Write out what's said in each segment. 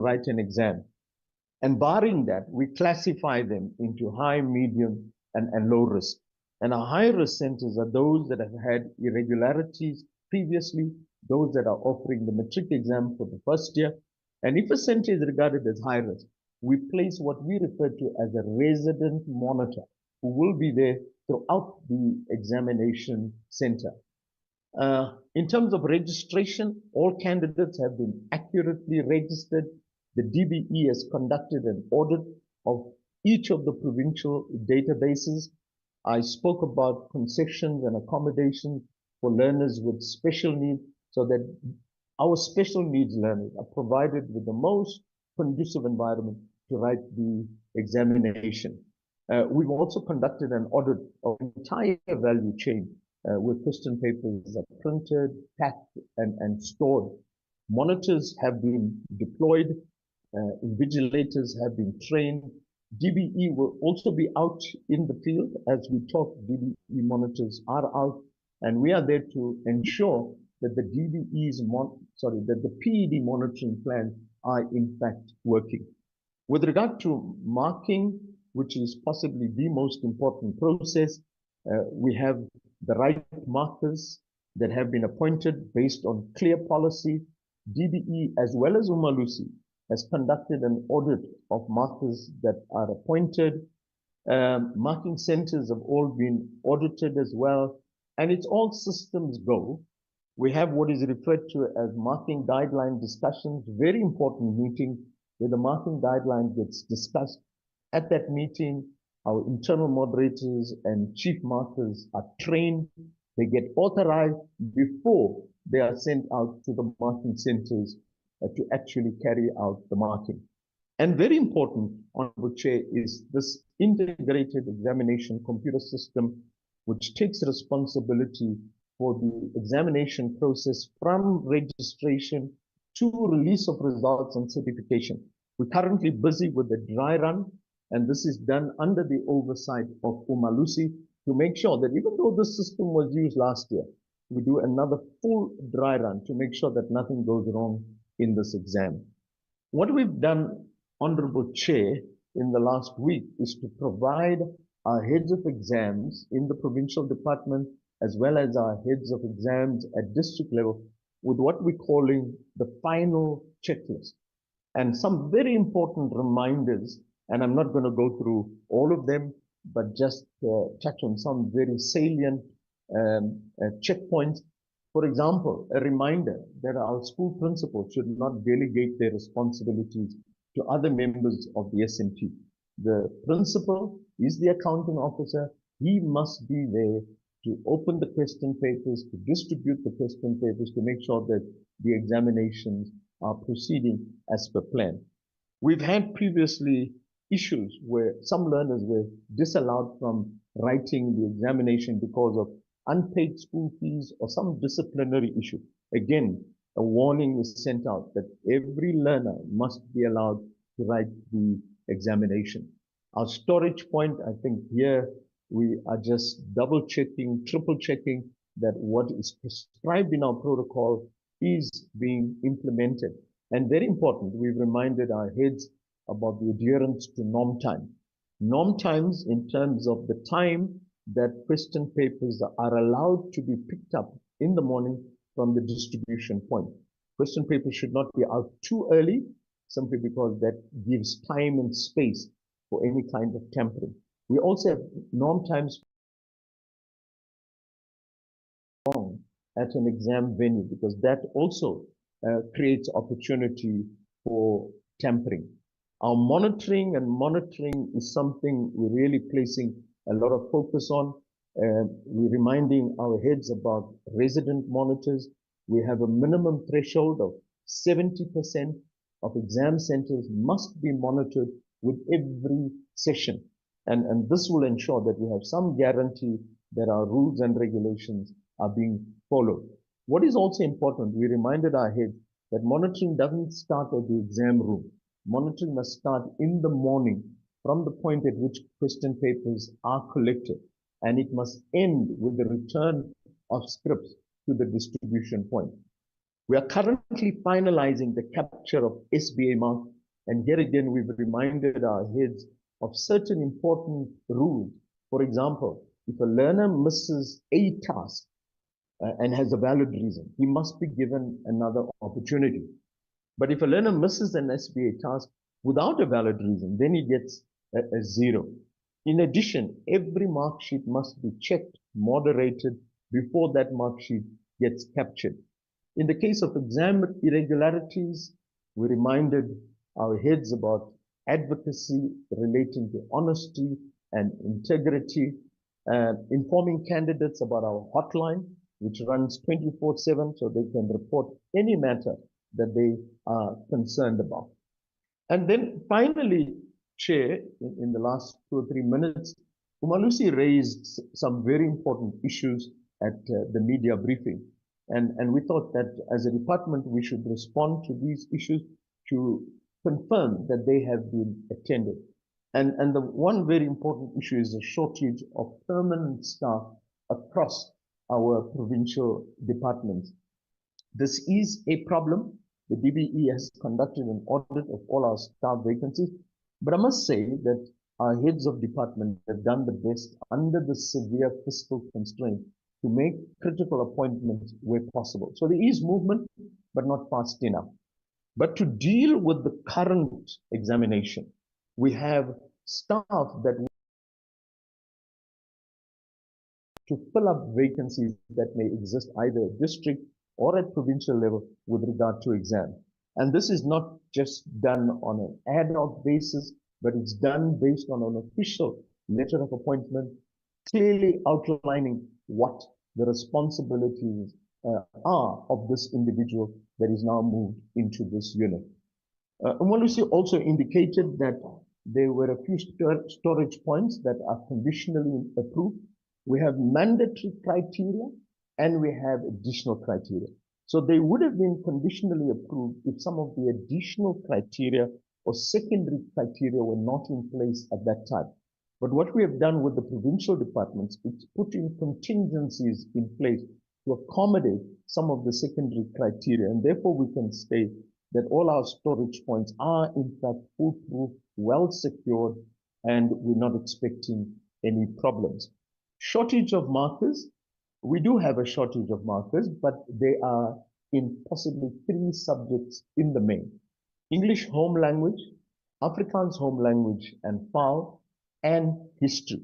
write an exam. And barring that, we classify them into high, medium, and low risk. And our high risk centers are those that have had irregularities previously, those that are offering the matric exam for the first year. And if a center is regarded as high risk, we place what we refer to as a resident monitor who will be there throughout the examination center. In terms of registration, all candidates have been accurately registered. The DBE has conducted an audit of each of the provincial databases. I spoke about concessions and accommodations for learners with special needs, so that our special needs learners are provided with the most conducive environment to write the examination. We've also conducted an audit of the entire value chain where question papers are printed, packed, and stored. Monitors have been deployed, invigilators have been trained. DBE will also be out in the field as we talk. DBE monitors are out, and we are there to ensure that the that the PED monitoring plans are in fact working. With regard to marking, which is possibly the most important process, we have the right markers that have been appointed based on clear policy. DBE as well as Umalusi has conducted an audit of markers that are appointed. Marking centers have all been audited as well, and it's all systems go. We have what is referred to as marking guideline discussions, very important meeting where the marking guideline gets discussed. At that meeting, our internal moderators and chief markers are trained. They get authorized before they are sent out to the marking centers to actually carry out the marking. And very important, Honorable Chair, is this integrated examination computer system, which takes responsibility for the examination process from registration to release of results and certification. We're currently busy with the dry run, and this is done under the oversight of Umalusi to make sure that even though this system was used last year, we do another full dry run to make sure that nothing goes wrong in this exam. What we've done, Honorable Chair, in the last week is to provide our heads of exams in the provincial department as well as our heads of exams at district level with what we're calling the final checklist and some very important reminders. And I'm not going to go through all of them, but just touch on some very salient checkpoints. For example, a reminder that our school principals should not delegate their responsibilities to other members of the SMT. The principal is the accounting officer. He must be there to open the question papers, to distribute the question papers, to make sure that the examinations are proceeding as per plan. We've had previously issues where some learners were disallowed from writing the examination because of unpaid school fees or some disciplinary issue. Again, a warning is sent out that every learner must be allowed to write the examination. Our storage point, I think here we are just double checking, triple checking that what is prescribed in our protocol is being implemented. And very important, we've reminded our heads about the adherence to norm time. Norm times in terms of the time that question papers are allowed to be picked up in the morning from the distribution point. Question papers should not be out too early, simply because that gives time and space for any kind of tampering. We also have norm times at an exam venue, because that also creates opportunity for tampering. Our monitoring is something we're really placing a lot of focus on. We're reminding our heads about resident monitors. We have a minimum threshold of 70% of exam centers must be monitored with every session. And this will ensure that we have some guarantee that our rules and regulations are being followed. What is also important, we reminded our heads that monitoring doesn't start at the exam room. Monitoring must start in the morning from the point at which question papers are collected, and it must end with the return of scripts to the distribution point. We are currently finalizing the capture of SBA marks And here again, we've reminded our heads of certain important rules. For example, if a learner misses a task and has a valid reason, he must be given another opportunity. But if a learner misses an SBA task without a valid reason, then he gets a 0. In addition, every mark sheet must be checked, moderated before that mark sheet gets captured. In the case of exam irregularities, we reminded our heads about advocacy relating to honesty and integrity, informing candidates about our hotline, which runs 24/7 so they can report any matter that they are concerned about. And then finally, Chair, in the last 2 or 3 minutes, Umalusi raised some very important issues at the media briefing. And we thought that as a department, we should respond to these issues to confirm that they have been attended. And the one very important issue is the shortage of permanent staff across our provincial departments. This is a problem. The DBE has conducted an audit of all our staff vacancies, but I must say that our heads of department have done the best under the severe fiscal constraint to make critical appointments where possible. So there is movement, but not fast enough. But to deal with the current examination, we have staff that to fill up vacancies that may exist either at district or at provincial level with regard to exam. And this is not just done on an ad hoc basis, but it's done based on an official letter of appointment, clearly outlining what the responsibilities are of this individual that is now moved into this unit. Umalusi also indicated that there were a few storage points that are conditionally approved. We have mandatory criteria and we have additional criteria. So they would have been conditionally approved if some of the additional criteria or secondary criteria were not in place at that time. But what we have done with the provincial departments is putting contingencies in place to accommodate some of the secondary criteria. And therefore we can state that all our storage points are in fact foolproof, well secured, and we're not expecting any problems. Shortage of markers. We do have a shortage of markers, but they are in possibly 3 subjects in the main. English home language, Afrikaans home language and FAL, and history.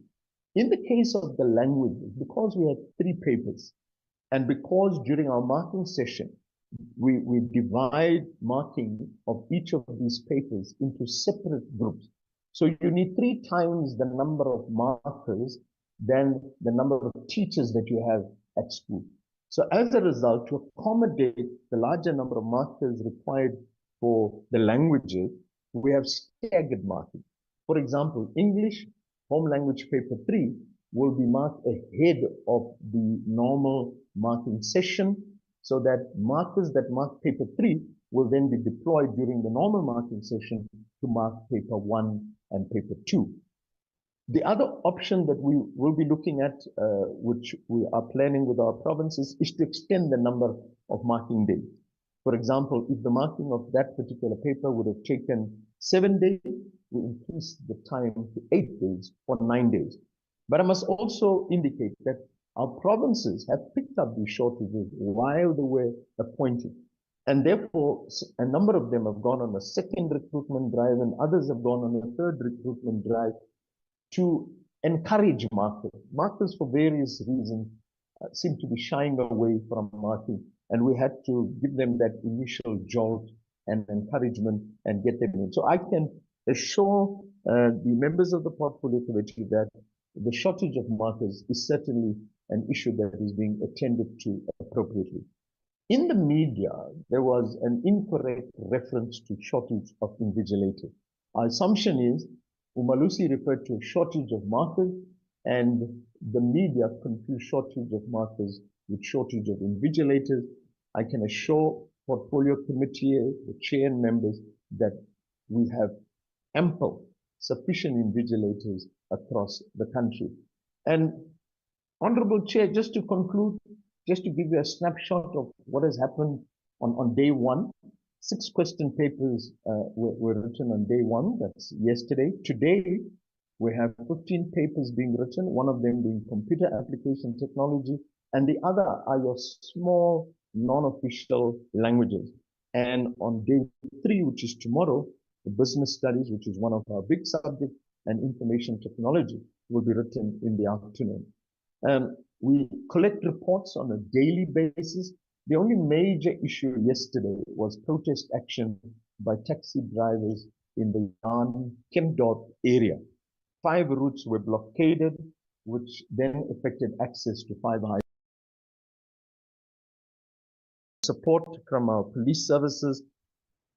In the case of the languages, because we had 3 papers, and because during our marking session, we divide marking of each of these papers into separate groups. So you need 3 times the number of markers than the number of teachers that you have at school. So as a result, to accommodate the larger number of markers required for the languages, we have staggered marking. For example, English home language paper 3 will be marked ahead of the normal marking session, so that markers that mark paper 3 will then be deployed during the normal marking session to mark paper 1 and paper 2. The other option that we will be looking at, which we are planning with our provinces, is to extend the number of marking days. For example, if the marking of that particular paper would have taken 7 days, we increase the time to 8 days or 9 days. But I must also indicate that our provinces have picked up these shortages while they were appointed. And therefore, a number of them have gone on a second recruitment drive and others have gone on a third recruitment drive to encourage markers. Markers, for various reasons, seem to be shying away from marking. And we had to give them that initial jolt and encouragement and get them in. So I can assure the members of the portfolio committee that the shortage of markers is certainly an issue that is being attended to appropriately. In the media, there was an incorrect reference to shortage of invigilators. Our assumption is Umalusi referred to a shortage of markers, and the media confused shortage of markers with shortage of invigilators. I can assure portfolio committee, the chair and members, that we have ample, sufficient invigilators across the country. And Honorable Chair, just to conclude, just to give you a snapshot of what has happened on day 1, 6 question papers were written on day 1, that's yesterday. Today, we have 15 papers being written, one of them being computer application technology, and the other are your small non-official languages. And on day 3, which is tomorrow, the business studies, which is one of our big subjects, and information technology will be written in the afternoon. We collect reports on a daily basis. The only major issue yesterday was protest action by taxi drivers in the Jan Kempdorp area. 5 routes were blockaded, which then affected access to 5 high. Support from our police services.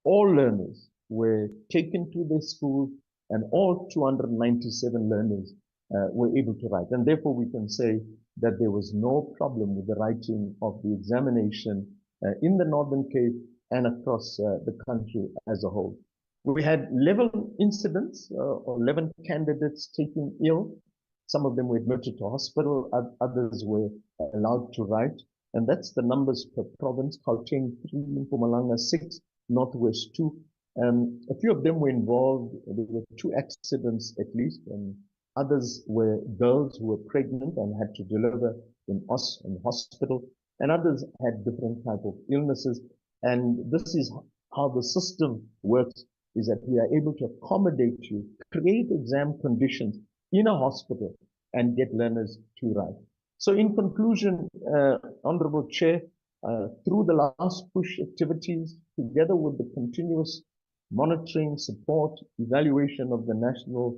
All learners were taken to their schools, and all 297 learners were able to write. And therefore, we can say that there was no problem with the writing of the examination in the Northern Cape and across the country as a whole. We had 11 incidents, or 11 candidates taken ill. Some of them were admitted to hospital, others were allowed to write. And that's the numbers per province: Gauteng 3, Mpumalanga 6, Northwest 2. A few of them were involved. There were 2 accidents at least, and others were girls who were pregnant and had to deliver in hospital, and others had different type of illnesses. And this is how the system works, is that we are able to accommodate you, create exam conditions in a hospital, and get learners to write. So in conclusion, Honorable Chair, through the last push activities, together with the continuous monitoring, support, evaluation of the national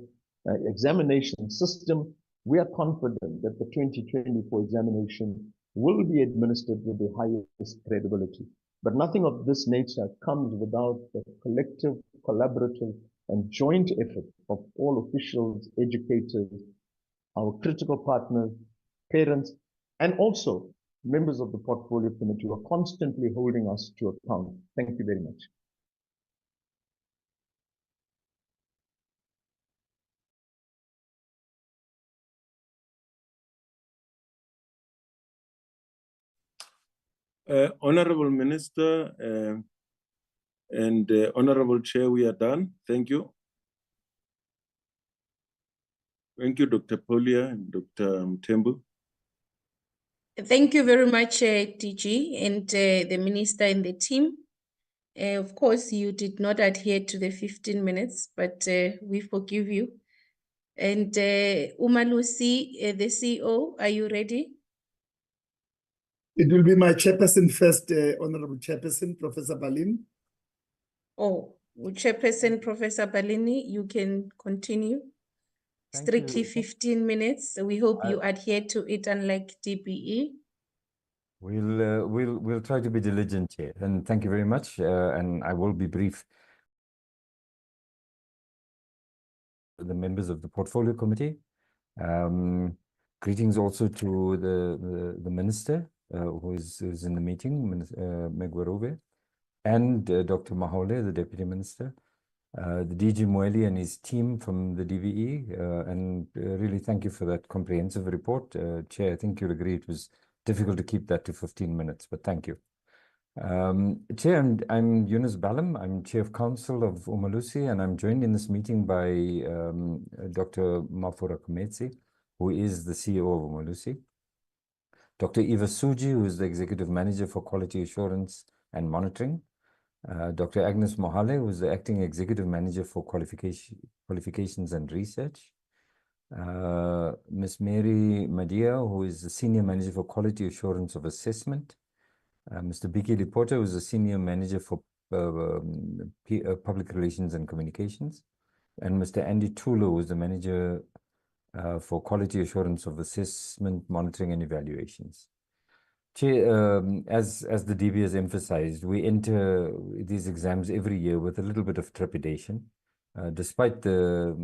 examination system, we are confident that the 2024 examination will be administered with the highest credibility. But nothing of this nature comes without the collective, collaborative, and joint effort of all officials, educators, our critical partners, parents, and also members of the portfolio committee who are constantly holding us to account. Thank you very much. Honorable Minister and Honorable Chair, we are done. Thank you. Thank you, Dr. Polia and Dr. Mthembu. Thank you very much, DG, and the Minister and the team. Of course, you did not adhere to the 15 minutes, but we forgive you. And Umalusi, the CEO, are you ready? It will be my chairperson first, Honorable Chairperson, Professor Balini. Oh, Chairperson, Professor Balini, you can continue. Thank Strictly you. 15 minutes. We hope you adhere to it, unlike DPE. We'll try to be diligent, Chair, and thank you very much. And I will be brief. The members of the Portfolio Committee. Greetings also to the Minister who is in the meeting, Minister Gwarube, and Dr. Mahole, the Deputy Minister, the DG Mweli and his team from the DVE, and really thank you for that comprehensive report. Chair, I think you'll agree it was difficult to keep that to 15 minutes, but thank you. Chair, I'm Yunus Balam. I'm Chair of Council of Umalusi, and I'm joined in this meeting by Dr. Mafura Kumetsi, who is the CEO of Umalusi, Dr. Eva Suji, who is the Executive Manager for Quality Assurance and Monitoring, Dr. Agnes Mohale, who is the Acting Executive Manager for Qualifications and Research, Ms. Mary Madia, who is the Senior Manager for Quality Assurance of Assessment, Mr. Biki Liporta, who is the Senior Manager for Public Relations and Communications, and Mr. Andy Tulu, who is the Manager for Quality Assurance of Assessment, Monitoring and Evaluations. Chair, as the DB has emphasized, we enter these exams every year with a little bit of trepidation, despite the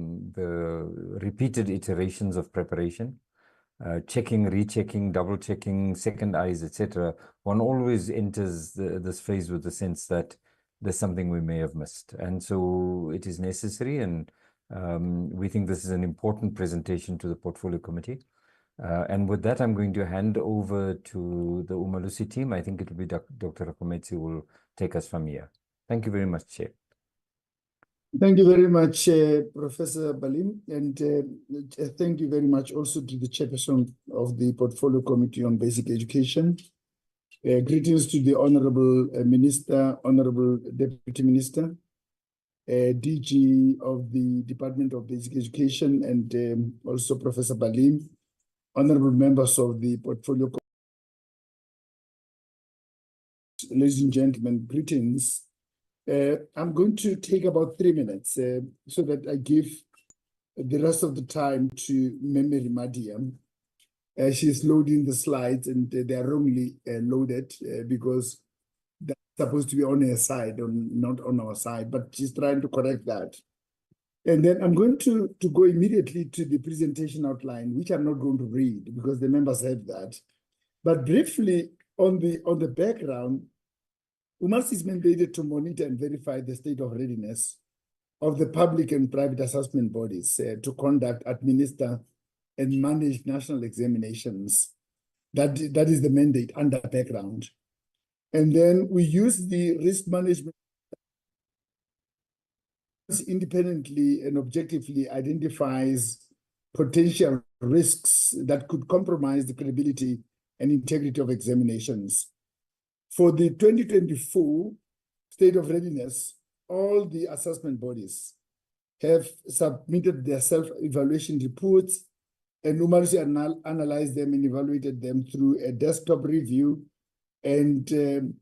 repeated iterations of preparation. Checking, rechecking, double checking, second eyes, etc. One always enters this phase with the sense that there's something we may have missed. And so it is necessary, and we think this is an important presentation to the Portfolio Committee. And with that, I'm going to hand over to the Umalusi team. I think it will be Dr. Rakometsi who will take us from here. Thank you very much, Chair. Thank you very much, Professor Balim, and thank you very much also to the chairperson of the Portfolio Committee on Basic Education. Greetings to the Honorable Minister, Honorable Deputy Minister, DG of the Department of Basic Education, and also Professor Balim, honorable members of the Portfolio Committee. Ladies and gentlemen, greetings. I'm going to take about 3 minutes so that I give the rest of the time to Memory Madiam. She's loading the slides and they are wrongly loaded because that's supposed to be on her side, not on our side, but she's trying to correct that. And then I'm going to go immediately to the presentation outline, which I'm not going to read because the members have that. But briefly on the background, Umalusi is mandated to monitor and verify the state of readiness of the public and private assessment bodies to conduct, administer, and manage national examinations. That is the mandate under background. And then we use the risk management independently and objectively identifies potential risks that could compromise the credibility and integrity of examinations. For the 2024 State of Readiness, all the assessment bodies have submitted their self-evaluation reports, and Umalusi analyzed them and evaluated them through a desktop review and the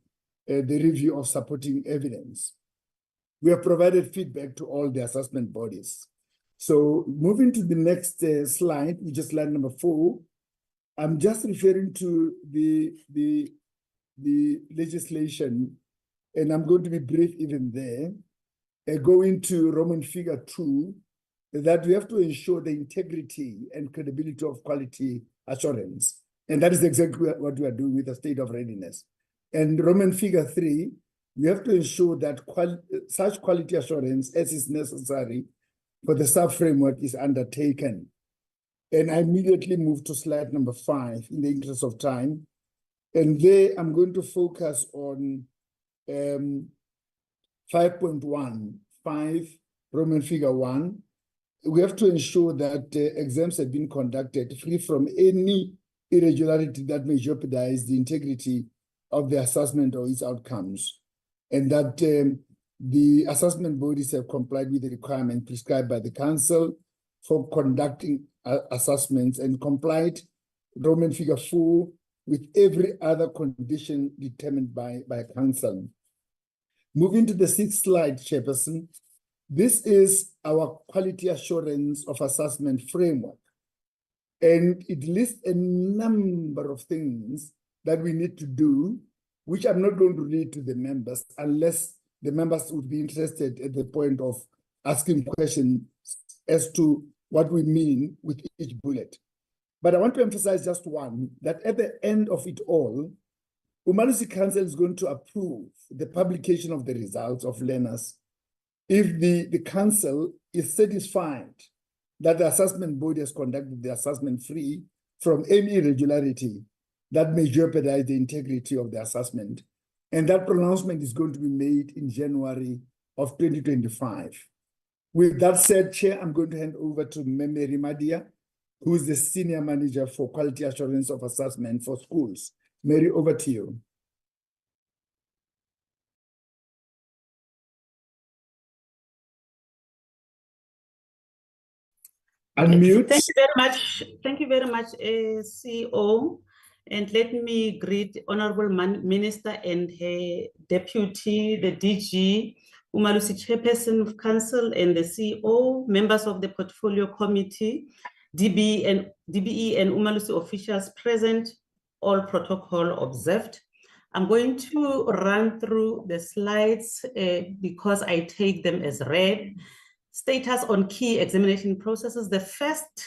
review of supporting evidence. We have provided feedback to all the assessment bodies. So moving to the next slide, which is slide number 4, I'm just referring to the legislation, and I'm going to be brief even there. Going to Roman figure 2, that we have to ensure the integrity and credibility of quality assurance. And that is exactly what we are doing with the state of readiness. And Roman figure 3, we have to ensure that such quality assurance as is necessary for the sub-framework is undertaken. And I immediately move to slide number 5 in the interest of time. And there I'm going to focus on 5.1.5, Roman figure 1. We have to ensure that exams have been conducted free from any irregularity that may jeopardize the integrity of the assessment or its outcomes, and that the assessment bodies have complied with the requirement prescribed by the Council for conducting assessments and complied, Roman figure 4, with every other condition determined by Council. Moving to the 6th slide, Chairperson. This is our quality assurance of assessment framework. And it lists a number of things that we need to do, which I'm not going to read to the members unless the members would be interested at the point of asking questions as to what we mean with each bullet. But I want to emphasize just one, that at the end of it all, Umalusi Council is going to approve the publication of the results of learners if the Council is satisfied that the assessment body has conducted the assessment free from any irregularity that may jeopardize the integrity of the assessment. And that pronouncement is going to be made in January of 2025. With that said, Chair, I'm going to hand over to Memory Madia, who is the Senior Manager for Quality Assurance of Assessment for Schools. Mary, over to you. Unmute. Thank you very much. Thank you very much, CEO. And let me greet Honorable Minister and her Deputy, the DG, Umalusi Chairperson of Council, and the CEO, members of the Portfolio Committee, DBE and Umalusi officials present, all protocol observed. I'm going to run through the slides because I take them as read. Status on key examination processes. The first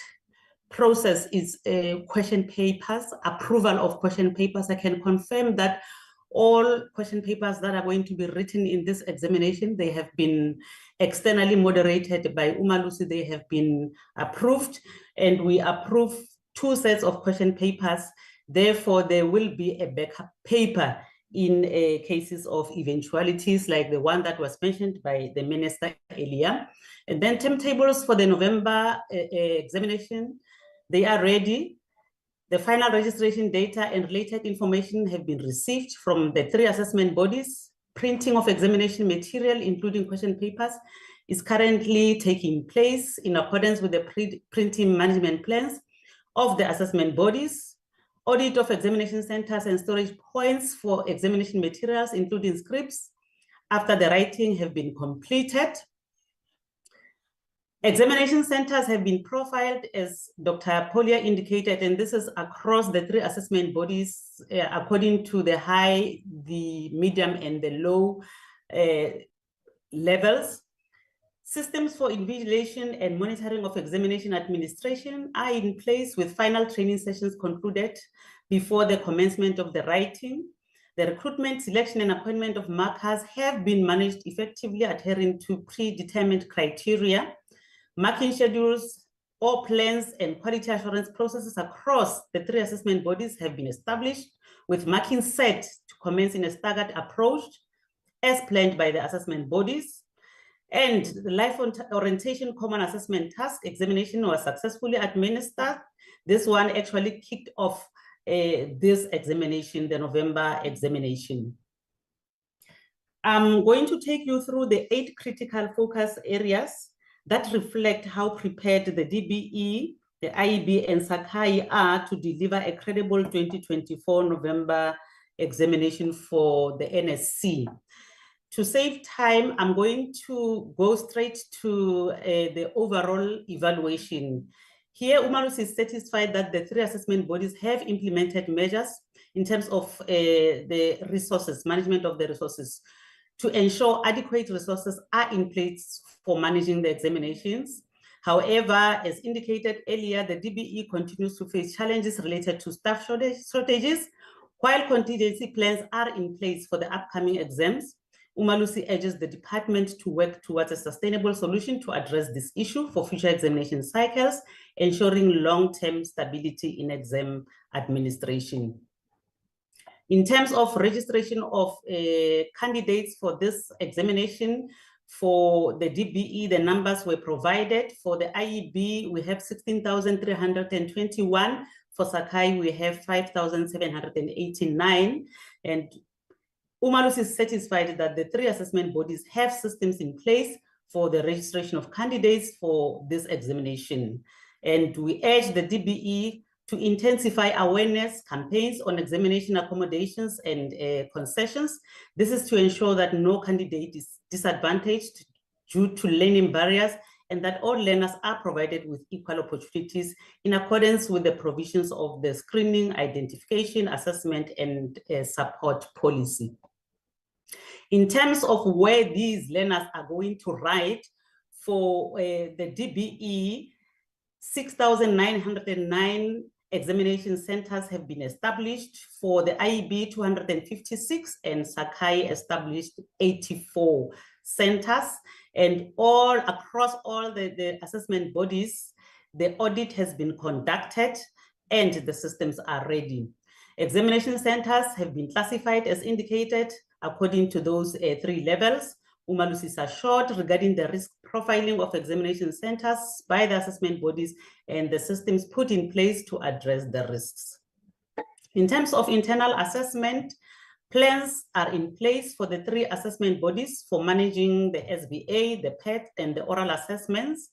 process is question papers, approval of question papers. I can confirm that all question papers that are going to be written in this examination, they have been externally moderated by Umalusi. They have been approved, and we approve 2 sets of question papers. Therefore, there will be a backup paper in cases of eventualities like the one that was mentioned by the minister earlier. And then timetables for the November examination, they are ready. The final registration data and related information have been received from the 3 assessment bodies. Printing of examination material, including question papers, is currently taking place in accordance with the printing management plans of the assessment bodies. Audit of examination centers and storage points for examination materials, including scripts, after the writing have been completed. Examination centers have been profiled, as Dr. Polia indicated, and this is across the 3 assessment bodies according to the high, the medium, and the low levels. Systems for invigilation and monitoring of examination administration are in place, with final training sessions concluded before the commencement of the writing. The recruitment, selection, and appointment of markers have been managed effectively, adhering to predetermined criteria. Marking schedules, all plans, and quality assurance processes across the 3 assessment bodies have been established, with marking set to commence in a staggered approach as planned by the assessment bodies. And the life orientation common assessment task examination was successfully administered. This one actually kicked off this examination, the November examination. I'm going to take you through the 8 critical focus areas that reflect how prepared the DBE, the IEB, and Sakai are to deliver a credible 2024 November examination for the NSC. To save time, I'm going to go straight to the overall evaluation. Here, Umalusi is satisfied that the 3 assessment bodies have implemented measures in terms of the resources, management of the resources, to ensure adequate resources are in place for managing the examinations. However, as indicated earlier, the DBE continues to face challenges related to staff shortages. While contingency plans are in place for the upcoming exams, Umalusi urges the department to work towards a sustainable solution to address this issue for future examination cycles, ensuring long-term stability in exam administration. In terms of registration of candidates for this examination, for the DBE, the numbers were provided. For the IEB, we have 16,321. For Sakai, we have 5,789. And Umalusi is satisfied that the 3 assessment bodies have systems in place for the registration of candidates for this examination. And we urge the DBE to intensify awareness campaigns on examination accommodations and concessions. This is to ensure that no candidate is disadvantaged due to learning barriers, and that all learners are provided with equal opportunities in accordance with the provisions of the screening, identification, assessment, and support policy. In terms of where these learners are going to write, for the DBE, 6,909 examination centers have been established. For the IEB, 256, and Sakai established 84 centers. And all across all the assessment bodies, the audit has been conducted and the systems are ready. Examination centers have been classified as indicated according to those 3 levels. Umalusi is assured regarding the risk profiling of examination centers by the assessment bodies and the systems put in place to address the risks. In terms of internal assessment, plans are in place for the 3 assessment bodies for managing the SBA, the PET, and the oral assessments.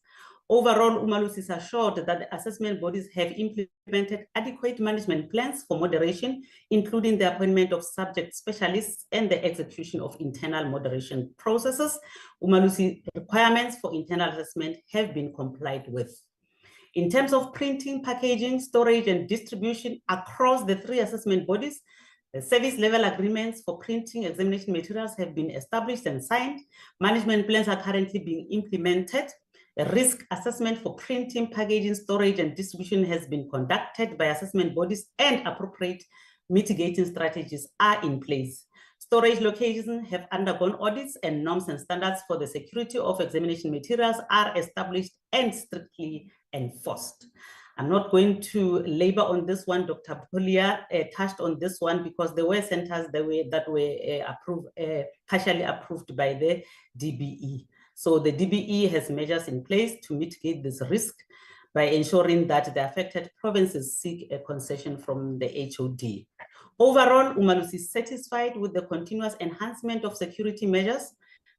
Overall, Umalusi is assured that the assessment bodies have implemented adequate management plans for moderation, including the appointment of subject specialists and the execution of internal moderation processes. Umalusi requirements for internal assessment have been complied with. In terms of printing, packaging, storage, and distribution across the 3 assessment bodies, the service level agreements for printing examination materials have been established and signed. Management plans are currently being implemented. A risk assessment for printing, packaging, storage, and distribution has been conducted by assessment bodies, and appropriate mitigating strategies are in place. Storage locations have undergone audits, and norms and standards for the security of examination materials are established and strictly enforced. I'm not going to labor on this one. Dr. Polia touched on this one because there were centers that were partially approved by the DBE. So the DBE has measures in place to mitigate this risk by ensuring that the affected provinces seek a concession from the HOD. Overall, Umalusi is satisfied with the continuous enhancement of security measures,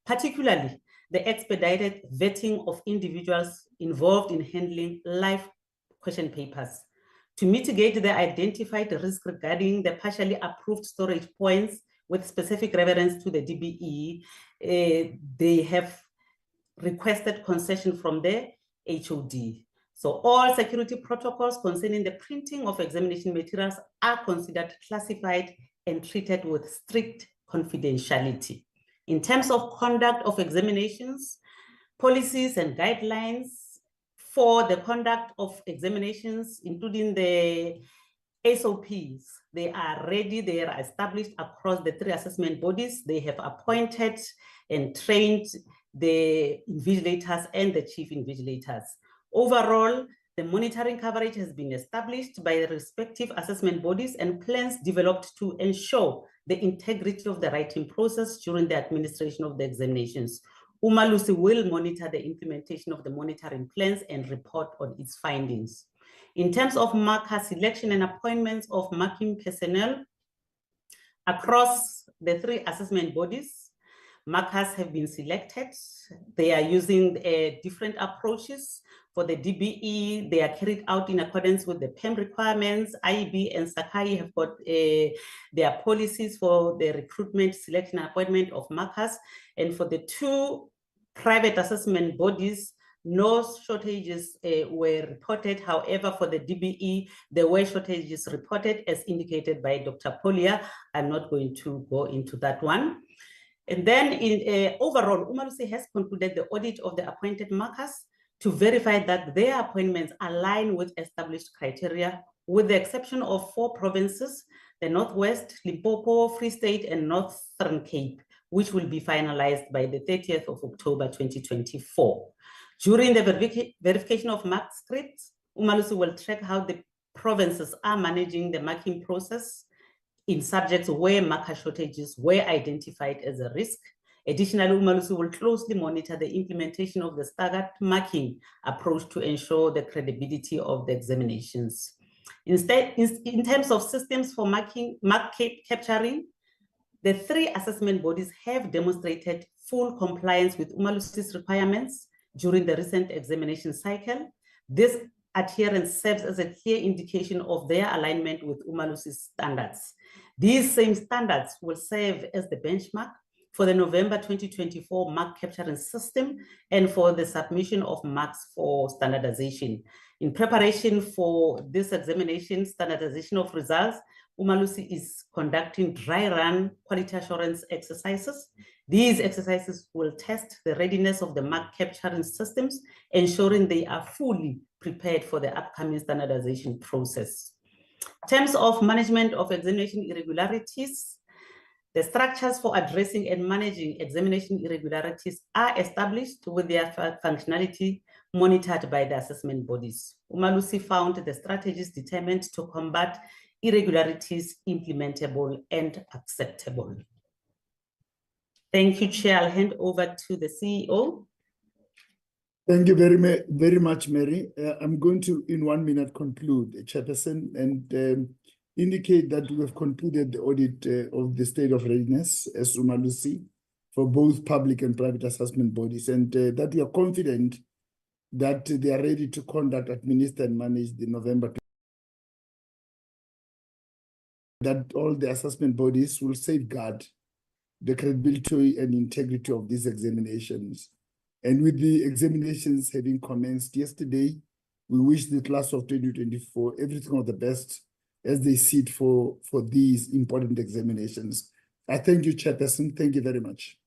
particularly the expedited vetting of individuals involved in handling live question papers. To mitigate the identified risk regarding the partially approved storage points with specific reference to the DBE, they have requested concession from the HOD. So all security protocols concerning the printing of examination materials are considered classified and treated with strict confidentiality. In terms of conduct of examinations, policies and guidelines for the conduct of examinations, including the SOPs, they are ready, they are established across the 3 assessment bodies. They have appointed and trained the invigilators and the chief invigilators. Overall, the monitoring coverage has been established by the respective assessment bodies and plans developed to ensure the integrity of the writing process during the administration of the examinations. Umalusi will monitor the implementation of the monitoring plans and report on its findings. In terms of marker selection and appointments of marking personnel across the 3 assessment bodies, markers have been selected. They are using different approaches. For the DBE, they are carried out in accordance with the PEM requirements. IEB and Sakai have got their policies for the recruitment, selection, and appointment of markers. And for the 2 private assessment bodies, no shortages were reported. However, for the DBE, there were shortages reported as indicated by Dr. Polia. I'm not going to go into that one. And then overall, Umalusi has concluded the audit of the appointed markers to verify that their appointments align with established criteria, with the exception of 4 provinces, the Northwest, Limpopo, Free State, and Northern Cape, which will be finalized by the 30th of October 2024. During the verification of mark scripts, Umalusi will track how the provinces are managing the marking process in subjects where marker shortages were identified as a risk. Additionally, Umalusi will closely monitor the implementation of the staggered marking approach to ensure the credibility of the examinations. Instead, in terms of systems for mark capturing, the 3 assessment bodies have demonstrated full compliance with Umalusi's requirements during the recent examination cycle. This adherence serves as a clear indication of their alignment with Umalusi's standards. These same standards will serve as the benchmark for the November 2024 mark capturing system and for the submission of marks for standardization. In preparation for this examination, standardization of results, Umalusi is conducting dry run quality assurance exercises. These exercises will test the readiness of the mark capturing systems, ensuring they are fully prepared for the upcoming standardization process. In terms of management of examination irregularities, the structures for addressing and managing examination irregularities are established with their functionality monitored by the assessment bodies. Umalusi found the strategies determined to combat irregularities implementable and acceptable. Thank you, Chair. I'll hand over to the CEO. Thank you very much, Mary. I'm going to, in 1 minute, conclude, Chairperson, and indicate that we have concluded the audit of the state of readiness as Umalusi for both public and private assessment bodies, and that we are confident that they are ready to conduct, administer, and manage the November. That all the assessment bodies will safeguard the credibility and integrity of these examinations. And with the examinations having commenced yesterday, we wish the class of 2024 everything of the best as they sit for these important examinations. I thank you, Chairperson. Thank you very much.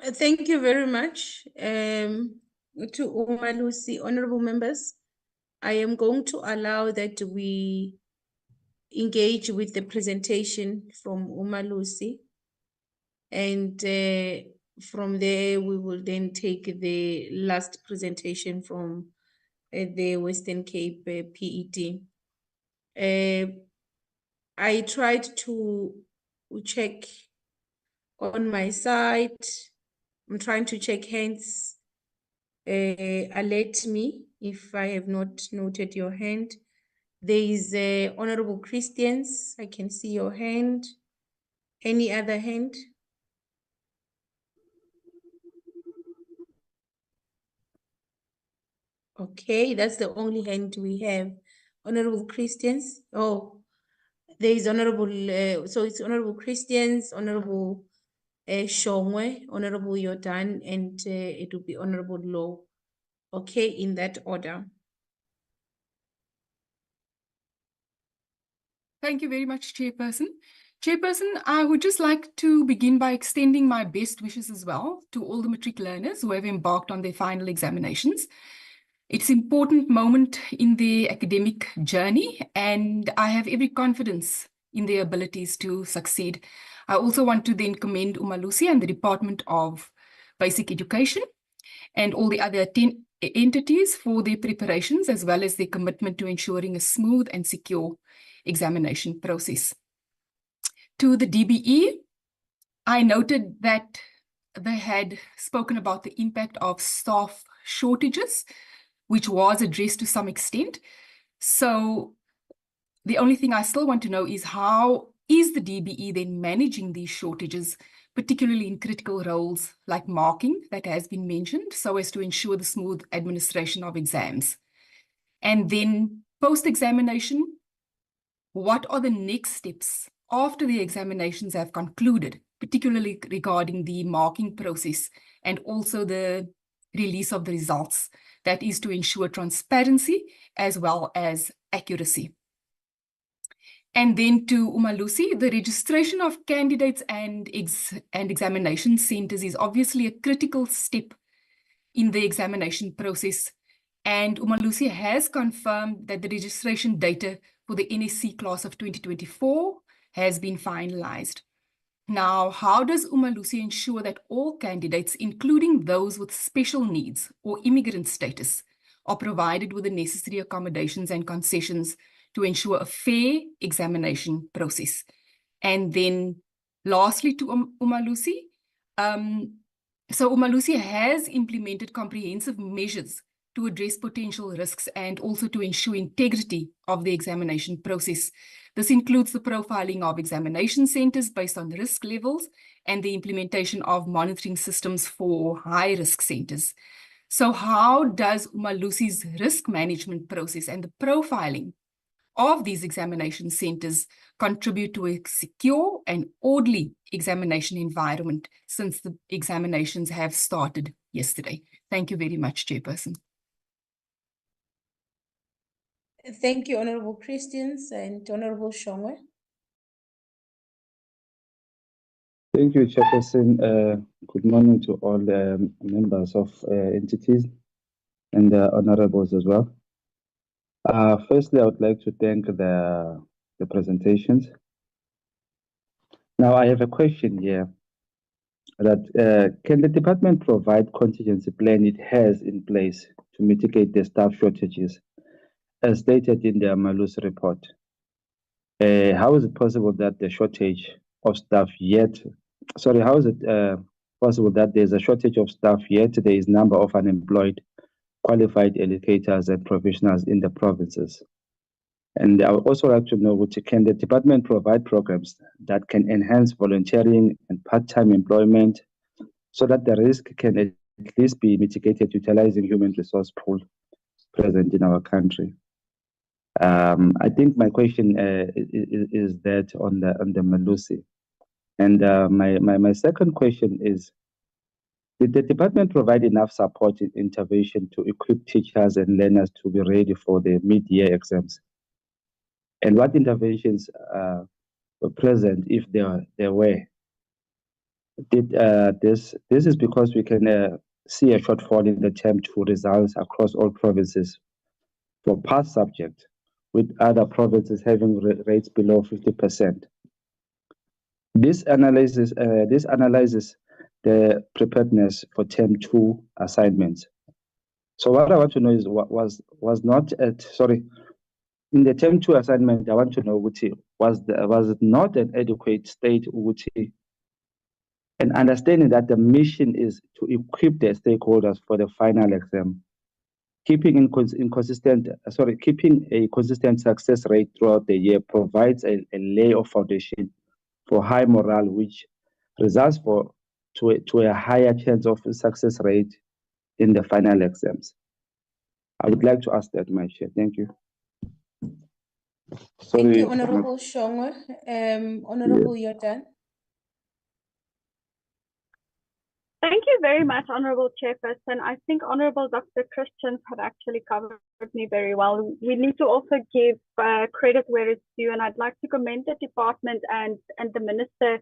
Thank you very much to Umalusi. Honorable members, I am going to allow that we engage with the presentation from Umalusi. And from there, we will then take the last presentation from the Western Cape PET. I tried to check on my side. I'm trying to check hands. Alert me if I have not noted your hand. There is Honorable Christians. I can see your hand. Any other hand? Okay, that's the only hand we have. Honorable Christians. Oh, there is Honorable, so it's Honorable Christians, Honorable Shongwe, Honorable Yodan, and it will be Honorable Law. Okay, in that order. Thank you very much, Chairperson. Chairperson, I would just like to begin by extending my best wishes as well to all the matric learners who have embarked on their final examinations. It's an important moment in their academic journey, and I have every confidence in their abilities to succeed. I also want to then commend Umalusi and the Department of Basic Education and all the other 10 entities for their preparations, as well as their commitment to ensuring a smooth and secure examination process. To the DBE, I noted that they had spoken about the impact of staff shortages, which was addressed to some extent. So the only thing I still want to know is how is the DBE then managing these shortages, particularly in critical roles like marking that has been mentioned, so as to ensure the smooth administration of exams. And then post-examination, what are the next steps after the examinations have concluded, particularly regarding the marking process and also the release of the results? That is to ensure transparency as well as accuracy. And then to Umalusi, the registration of candidates and examination centers is obviously a critical step in the examination process. And Umalusi has confirmed that the registration data for the NSC class of 2024 has been finalized. Now, how does Umalusi ensure that all candidates, including those with special needs or immigrant status, are provided with the necessary accommodations and concessions to ensure a fair examination process? And then lastly to Umalusi, so Umalusi has implemented comprehensive measures to address potential risks and also to ensure integrity of the examination process. This includes the profiling of examination centers based on risk levels and the implementation of monitoring systems for high-risk centers. So how does Umalusi's risk management process and the profiling of these examination centers contribute to a secure and orderly examination environment since the examinations have started yesterday? Thank you very much, Chairperson. Thank you, Honorable Christians and Honorable Shongwe. Thank you, Chairperson. Good morning to all members of entities and honorables as well. Firstly, I would like to thank the presentations. Now, I have a question here that can the department provide contingency plan it has in place to mitigate the staff shortages as stated in the Umalusi report? How is it possible that the shortage of staff yet, how is it possible that there's a shortage of staff yet there is number of unemployed qualified educators and professionals in the provinces? And I would also like to know, can the department provide programs that can enhance volunteering and part-time employment so that the risk can at least be mitigated utilizing human resource pool present in our country? I think my question is that on the Umalusi. And my second question is, did the department provide enough support in intervention to equip teachers and learners to be ready for the mid-year exams? And what interventions were present if there were? This is because we can see a shortfall in the term 2 results across all provinces for past subjects, with other provinces having rates below 50%. This analysis the preparedness for term 2 assignments. So what I want to know is what was not at, sorry, in the term 2 assignment, I want to know was it not an adequate state and understanding that the mission is to equip the stakeholders for the final exam, keeping a consistent success rate throughout the year provides a layer of foundation for high morale, which results to a higher chance of success rate in the final exams. I would like to ask that, my chair. Thank you. Thank you, Sorry. Honorable Shongwe. Honorable Yordan. Thank you very much, Honorable Chairperson. I think Honorable Dr. Christians had actually covered me very well. We need to also give credit where it's due, and I'd like to commend the department and the Minister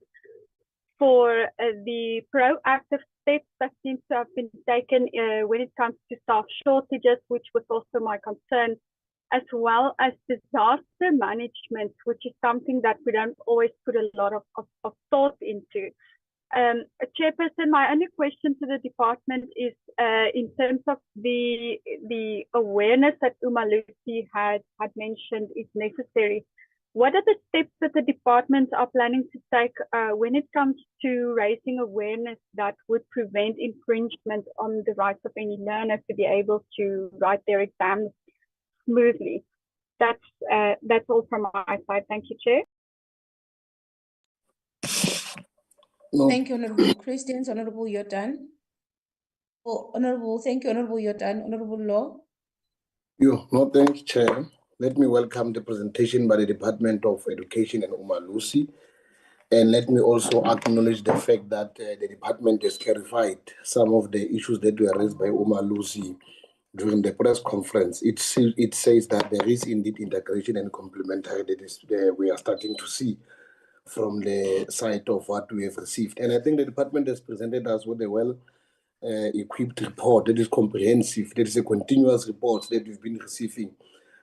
for the proactive steps that seem to have been taken when it comes to staff shortages, which was also my concern, as well as disaster management, which is something that we don't always put a lot of thought into. Chairperson, my only question to the department is in terms of the awareness that Umalusi had mentioned is necessary. What are the steps that the departments are planning to take when it comes to raising awareness that would prevent infringement on the rights of any learner to be able to write their exams smoothly? That's all from my side. Thank you, Chair. No. Thank you, Honorable Christians. Honorable Yordan. Thank you, Honorable Yordan. Honorable Law. No, thanks, Chair. Let me welcome the presentation by the Department of Education and Umalusi. And let me also acknowledge the fact that the department has clarified some of the issues that were raised by Umalusi during the press conference. It says that there is indeed integration and complementarity we are starting to see from the side of what we have received. And I think the department has presented us with a well-equipped report that is comprehensive. That is a continuous report that we've been receiving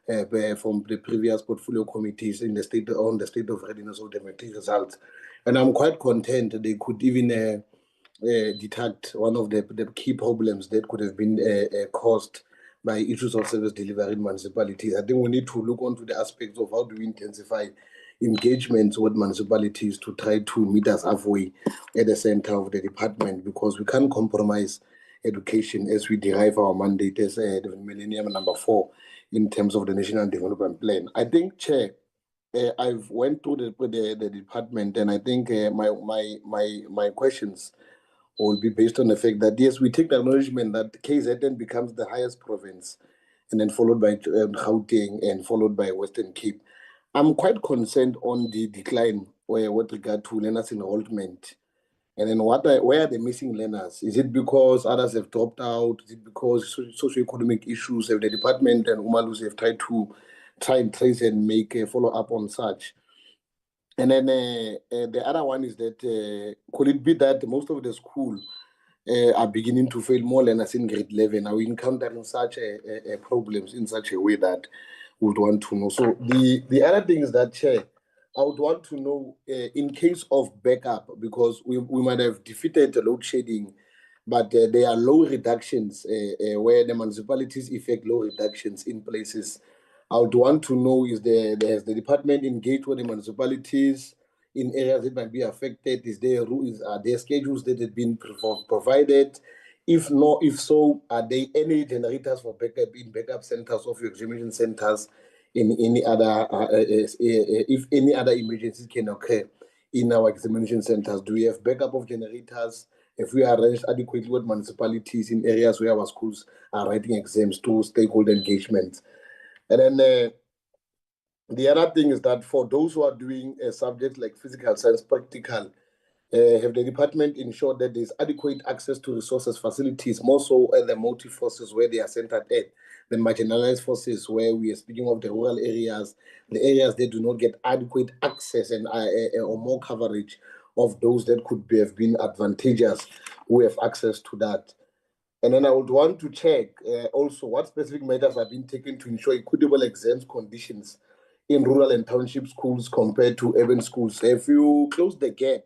from the previous portfolio committees on the state of readiness of the matric results. And I'm quite content they could even detect one of the key problems that could have been caused by issues of service delivery in municipalities. I think we need to look onto the aspects of how do we intensify engagements with municipalities to try to meet us halfway at the center of the department, because we can't compromise education as we derive our mandate as the Millennium number 4 in terms of the National Development Plan. I think, Chair, I've went through the department, and I think my questions will be based on the fact that, yes, we take the acknowledgement that KZN becomes the highest province, and then followed by Gauteng, and followed by Western Cape. I'm quite concerned on the decline with regard to learners' enrollment. And then where are the missing learners? Is it because others have dropped out? Is it because socioeconomic issues? Have the department and Umalusi have tried to trace and make a follow-up on such? And then the other one is that could it be that most of the schools are beginning to fail more learners in grade 11? Are we encountering such problems in such a way that we would want to know? So the other thing is that, Chair, I would want to know in case of backup, because we might have defeated the load shedding, but there are low reductions where the municipalities effect low reductions in places. I would want to know, has the department engaged with the municipalities in areas that might be affected? Are there schedules that have been provided? If so, are there any generators for backup in backup centers of your examination centers? In any other, if any other emergencies can occur in our examination centers, do we have backup of generators? If we arranged adequately with municipalities in areas where our schools are writing exams to stakeholder engagement? And then the other thing is that for those who are doing a subject like physical science practical, have the department ensured that there's adequate access to resources, facilities, more so at the motive forces where they are centered at, the marginalized forces where we are speaking of the rural areas, the areas that do not get adequate access and or more coverage of those that could have been advantageous who have access to that. And then I would want to check also what specific measures have been taken to ensure equitable exams conditions in rural and township schools compared to urban schools. Have you closed the gap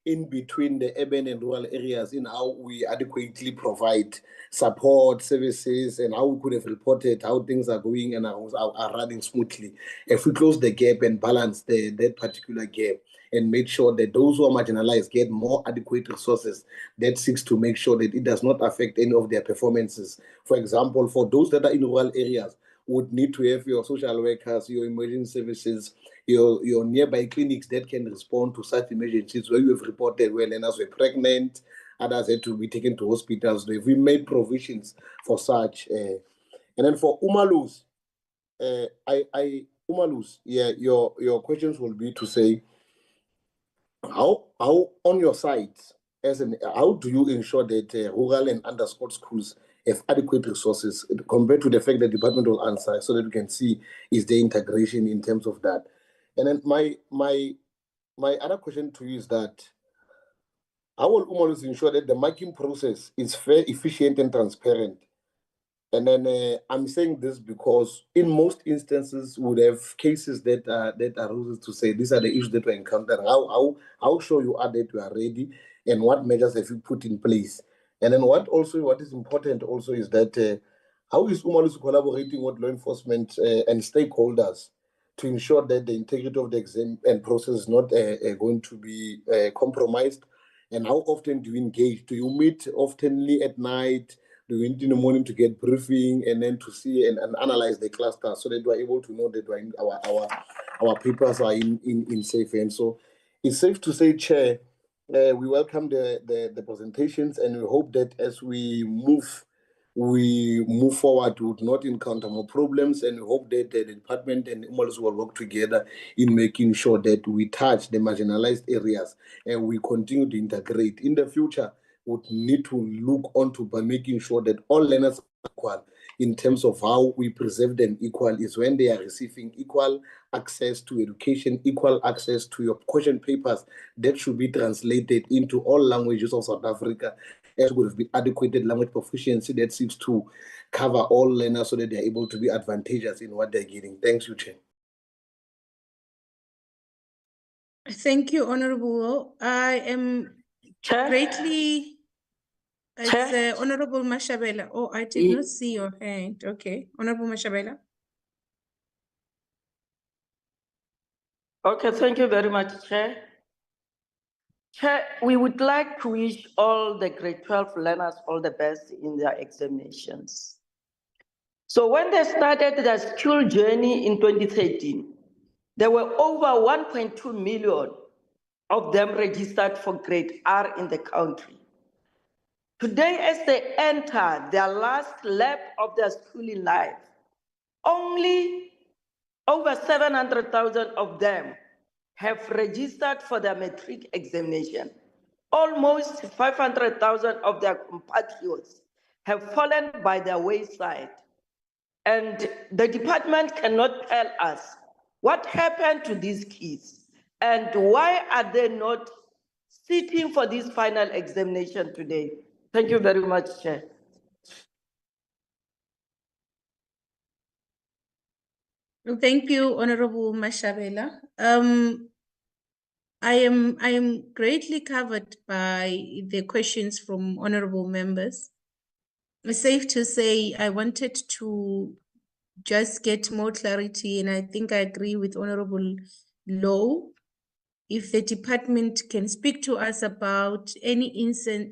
in between the urban and rural areas in how we adequately provide support services and how we could have reported how things are going and are running smoothly. If we close the gap and balance that particular gap and make sure that those who are marginalized get more adequate resources, that seeks to make sure that it does not affect any of their performances. For example, for those that are in rural areas, would need to have your social workers, your emergency services, your nearby clinics that can respond to such emergencies where you have reported where learners were pregnant, others had to be taken to hospitals. We made provisions for such. And then for Umalusi, Umalusi, yeah, your questions will be to say, how on your side, how do you ensure that rural and underserved schools have adequate resources compared to the fact that the department will answer, so that we can see is the integration in terms of that. And then my other question to you is that how will Umalusi ensure that the marking process is fair, efficient, and transparent? And then I'm saying this because in most instances we would have cases that are to say these are the issues that we encounter. How sure you are that you are ready, and what measures have you put in place? And then what is important also is that how is Umalusi collaborating with law enforcement and stakeholders to ensure that the integrity of the exam and process is not going to be compromised? And how often do you engage? Do you meet oftenly at night? Do you meet in the morning to get briefing and then to see and analyze the cluster so that we are able to know that our papers are in safe hands? So it's safe to say, Chair, we welcome the presentations, and we hope that as we move forward, we would not encounter more problems, and we hope that the department and Umalusi will work together in making sure that we touch the marginalized areas and we continue to integrate. In the future, would need to look onto by making sure that all learners are equal in terms of how we preserve them equal is when they are receiving equal access to education, equal access to your question papers that should be translated into all languages of South Africa, as would be adequate language proficiency that seeks to cover all learners so that they're able to be advantageous in what they're getting. Thanks you, Chair. Thank you, Honorable. I am Chair? greatly. It's Chair? Honorable Mashabela. Oh, I did not see your hand. Okay, Honorable Mashabela. Okay, thank you very much, Chair. Chair, we would like to wish all the grade 12 learners all the best in their examinations. So when they started their school journey in 2013, there were over 1.2 million of them registered for grade R in the country. Today, as they enter their last lap of their schooling life, only over 700,000 of them have registered for their matric examination. Almost 500,000 of their compatriots have fallen by the wayside. And the department cannot tell us what happened to these kids and why are they not sitting for this final examination today. Thank you very much, Chair. Thank you, Honorable Mashabela. I am greatly covered by the questions from honorable members. It's safe to say I wanted to just get more clarity, and I think I agree with Honorable Low. If the department can speak to us about any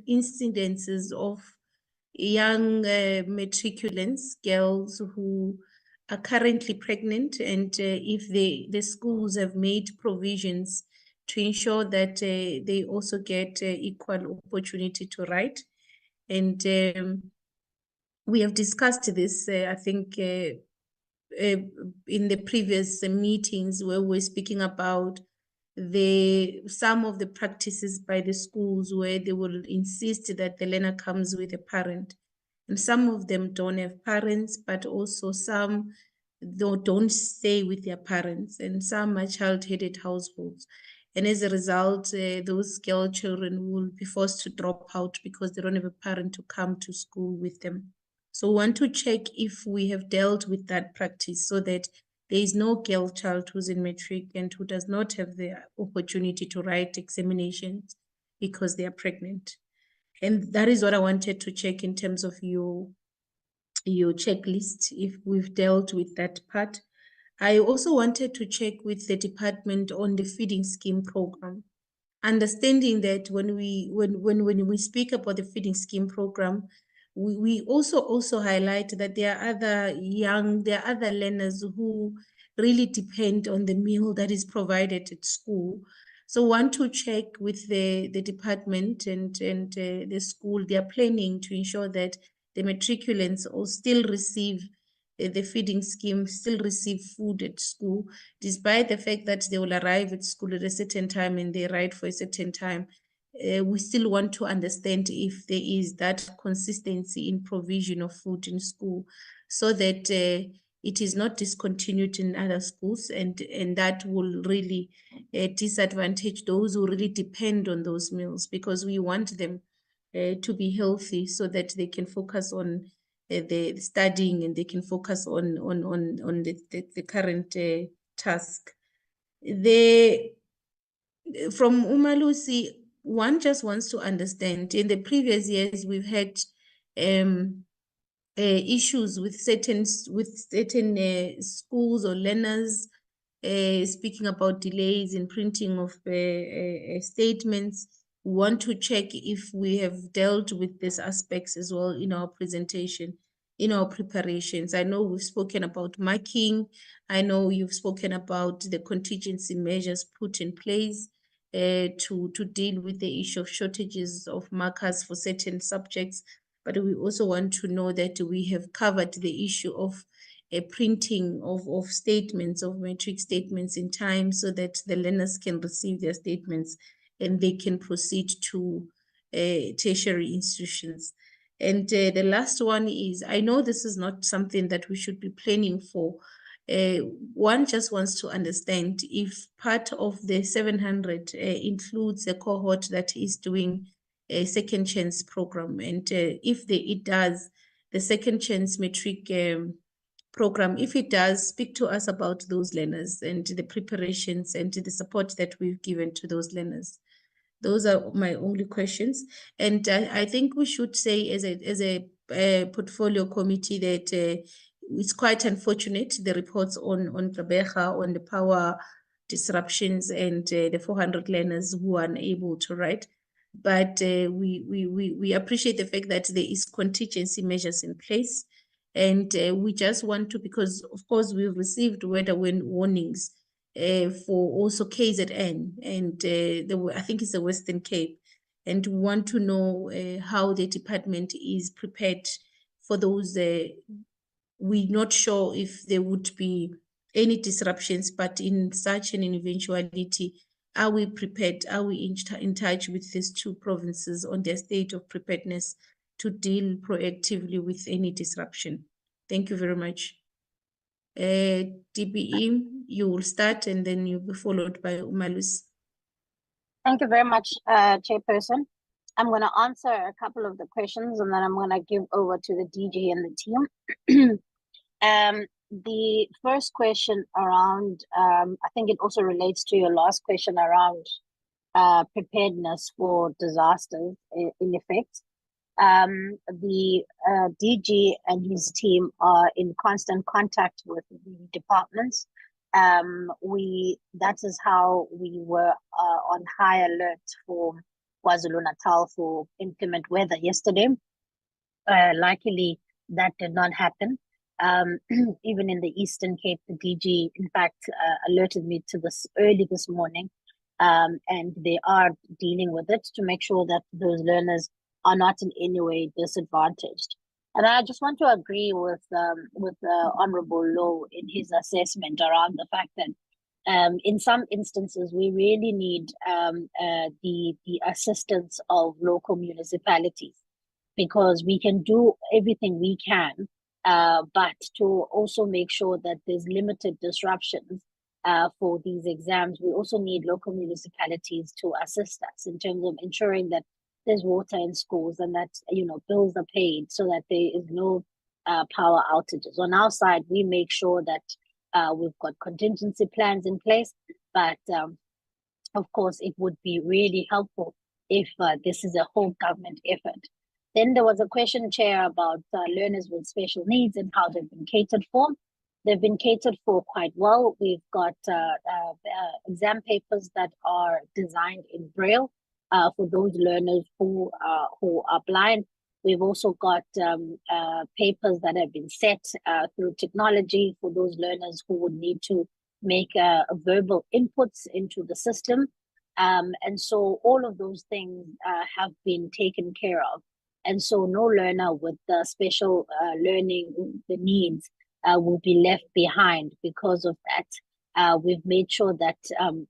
incidences of young matriculants, girls who are currently pregnant, and if the schools have made provisions to ensure that they also get equal opportunity to write. And we have discussed this, I think, in the previous meetings where we're speaking about some of the practices by the schools where they will insist that the learner comes with a parent. And some of them don't have parents, but also some don't stay with their parents, and some are child-headed households. And as a result, those girl children will be forced to drop out because they don't have a parent to come to school with them. So we want to check if we have dealt with that practice so that there is no girl child who's in matric and who does not have the opportunity to write examinations because they are pregnant. And that is what I wanted to check in terms of your checklist, if we've dealt with that part. I also wanted to check with the department on the feeding scheme program, understanding that when we speak about the feeding scheme program, we also highlight that there are other learners who really depend on the meal that is provided at school. So want to check with the department and the school, they are planning to ensure that the matriculants all still receive the feeding scheme, still receive food at school, despite the fact that they will arrive at school at a certain time and they ride for a certain time. We still want to understand if there is that consistency in provision of food in school, so that it is not discontinued in other schools, and that will really disadvantage those who really depend on those meals, because we want them to be healthy so that they can focus on the studying, and they can focus on the current task. From Umalusi, one just wants to understand, in the previous years we've had issues with certain schools or learners, speaking about delays in printing of statements. We want to check if we have dealt with these aspects as well in our presentation, in our preparations. I know we've spoken about marking. I know you've spoken about the contingency measures put in place to deal with the issue of shortages of markers for certain subjects. But we also want to know that we have covered the issue of a printing of statements, of matric statements in time, so that the learners can receive their statements and they can proceed to tertiary institutions. And the last one is, I know this is not something that we should be planning for. One just wants to understand if part of the 700 includes a cohort that is doing a second chance program, and if it does, the second chance matric program, if it does, speak to us about those learners and the preparations and the support that we've given to those learners. Those are my only questions. And I think we should say as a portfolio committee that it's quite unfortunate, the reports on Gqeberha, on the power disruptions and the 400 learners who are unable to write. But we appreciate the fact that there is contingency measures in place. And we just want to, because of course we've received weather warnings for also KZN and I think it's the Western Cape, and we want to know how the department is prepared for those. We're not sure if there would be any disruptions, but in such an eventuality, are we prepared? Are we in touch with these two provinces on their state of preparedness to deal proactively with any disruption? Thank you very much. DBE, you will start and then you'll be followed by Umalusi. Thank you very much, Chairperson. I'm going to answer a couple of the questions and then I'm going to give over to the DG and the team. The first question around, I think it also relates to your last question around preparedness for disasters in effect. The DG and his team are in constant contact with the departments. That is how we were on high alert for KwaZulu-Natal for inclement weather yesterday. Luckily, that did not happen. Even in the Eastern Cape, the DG, in fact, alerted me to this early this morning, and they are dealing with it to make sure that those learners are not in any way disadvantaged. And I just want to agree with Honorable Low in his assessment around the fact that in some instances we really need the assistance of local municipalities, because we can do everything we can, but to also make sure that there's limited disruptions for these exams, we also need local municipalities to assist us in terms of ensuring that there's water in schools and that, you know, bills are paid so that there is no power outages. On our side, we make sure that we've got contingency plans in place, but of course, it would be really helpful if this is a whole government effort. Then there was a question, Chair, about learners with special needs and how they've been catered for. They've been catered for quite well. We've got exam papers that are designed in Braille for those learners who are blind. We've also got papers that have been set through technology for those learners who would need to make verbal inputs into the system. And so all of those things have been taken care of. And so no learner with special learning the needs will be left behind because of that. We've made sure that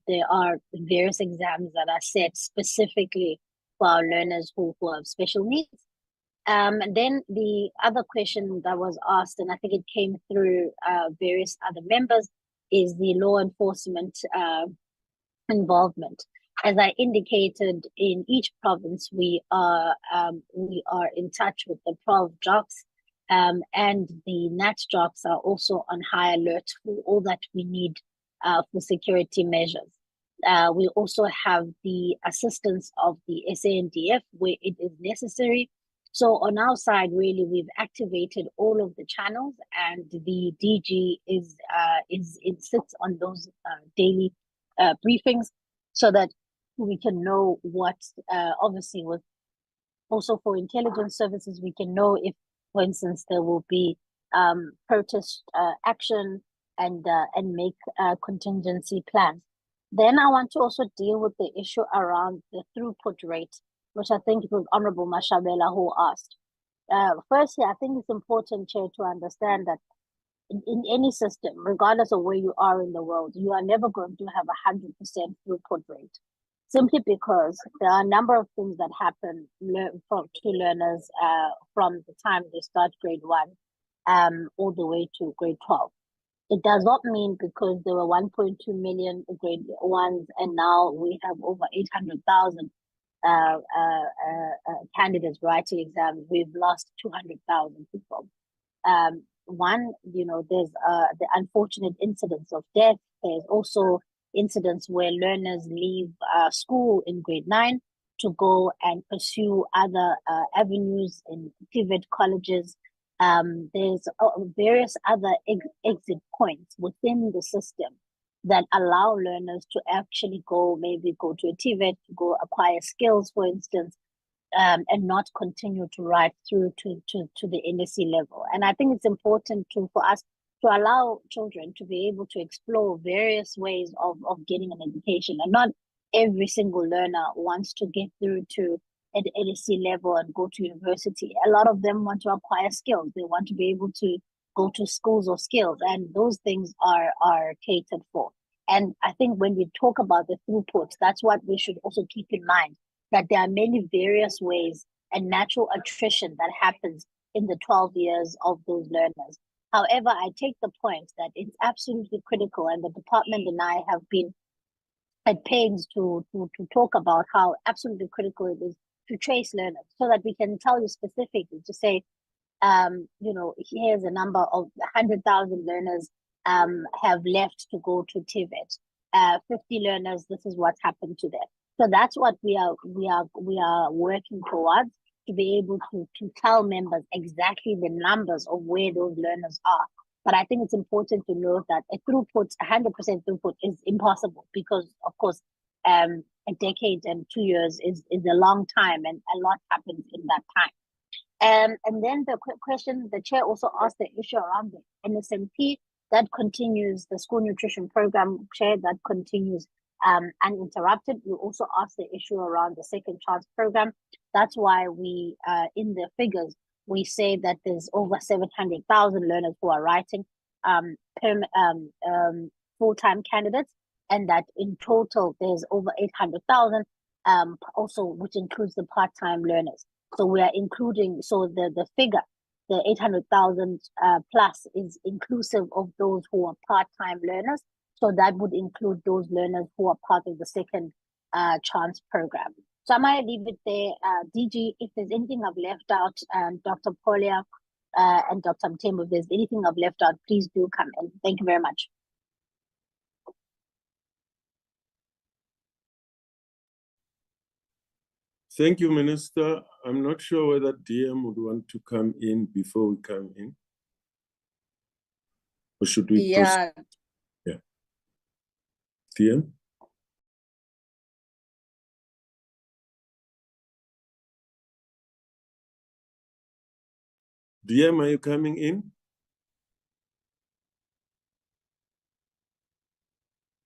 there are various exams that are set specifically for our learners who have special needs. And then the other question that was asked, and I think it came through various other members, is the law enforcement involvement. As I indicated, in each province, we are in touch with the Prov jocks, and the Nat jocks are also on high alert for all that we need for security measures. We also have the assistance of the SANDF where it is necessary. So on our side, really, we've activated all of the channels, and the DG sits on those daily briefings so that we can know what, obviously, with also for intelligence services, we can know if, for instance, there will be protest action and make contingency plans. Then I want to also deal with the issue around the throughput rate, which I think it was Honorable Mashabela who asked. Firstly, I think it's important, Chair, to understand that in any system, regardless of where you are in the world, you are never going to have 100% throughput rate, simply because there are a number of things that happen to learners from the time they start grade 1 all the way to grade 12. It does not mean because there were 1.2 million grade 1s and now we have over 800,000 candidates writing exams, we've lost 200,000 people. One, there's the unfortunate incidents of death. There's also incidents where learners leave school in grade 9 to go and pursue other avenues in private colleges. There's various other exit points within the system that allow learners to actually maybe go to a TVET, to go acquire skills, for instance, and not continue to write through to the NSC level. And I think it's important for us to allow children to be able to explore various ways of getting an education. And not every single learner wants to get through to at the NSC level and go to university. A lot of them want to acquire skills. They want to be able to go to schools or skills, and those things are catered for. And I think when we talk about the throughput, that's what we should also keep in mind, that there are many various ways and natural attrition that happens in the 12 years of those learners. However, I take the point that it's absolutely critical, and the department and I have been at pains to talk about how absolutely critical it is to trace learners, so that we can tell you specifically to say, here's a number of 100,000 learners have left to go to TVET. 50 learners, this is what's happened to them. So that's what we are working towards, to be able to tell members exactly the numbers of where those learners are. But I think it's important to note that a 100% throughput is impossible, because, of course, a decade and 2 years is a long time, and a lot happens in that time. And then the question, the chair also asked the issue around the NSNP, that continues, the school nutrition program, Chair, that continues uninterrupted. You also asked the issue around the second chance program. That's why we, in the figures, we say that there's over 700,000 learners who are writing full-time candidates, and that in total there's over 800,000, also, which includes the part-time learners. So we are including, so the figure, the 800,000 plus is inclusive of those who are part-time learners. So that would include those learners who are part of the second chance program. So I might leave it there. DG, if there's anything I've left out, Dr. Polia and Dr. Mtembu, if there's anything I've left out, please do come in. Thank you very much. Thank you, Minister. I'm not sure whether DM would want to come in before we come in. Or should we Yeah, proceed? Yeah. DM? DM, are you coming in?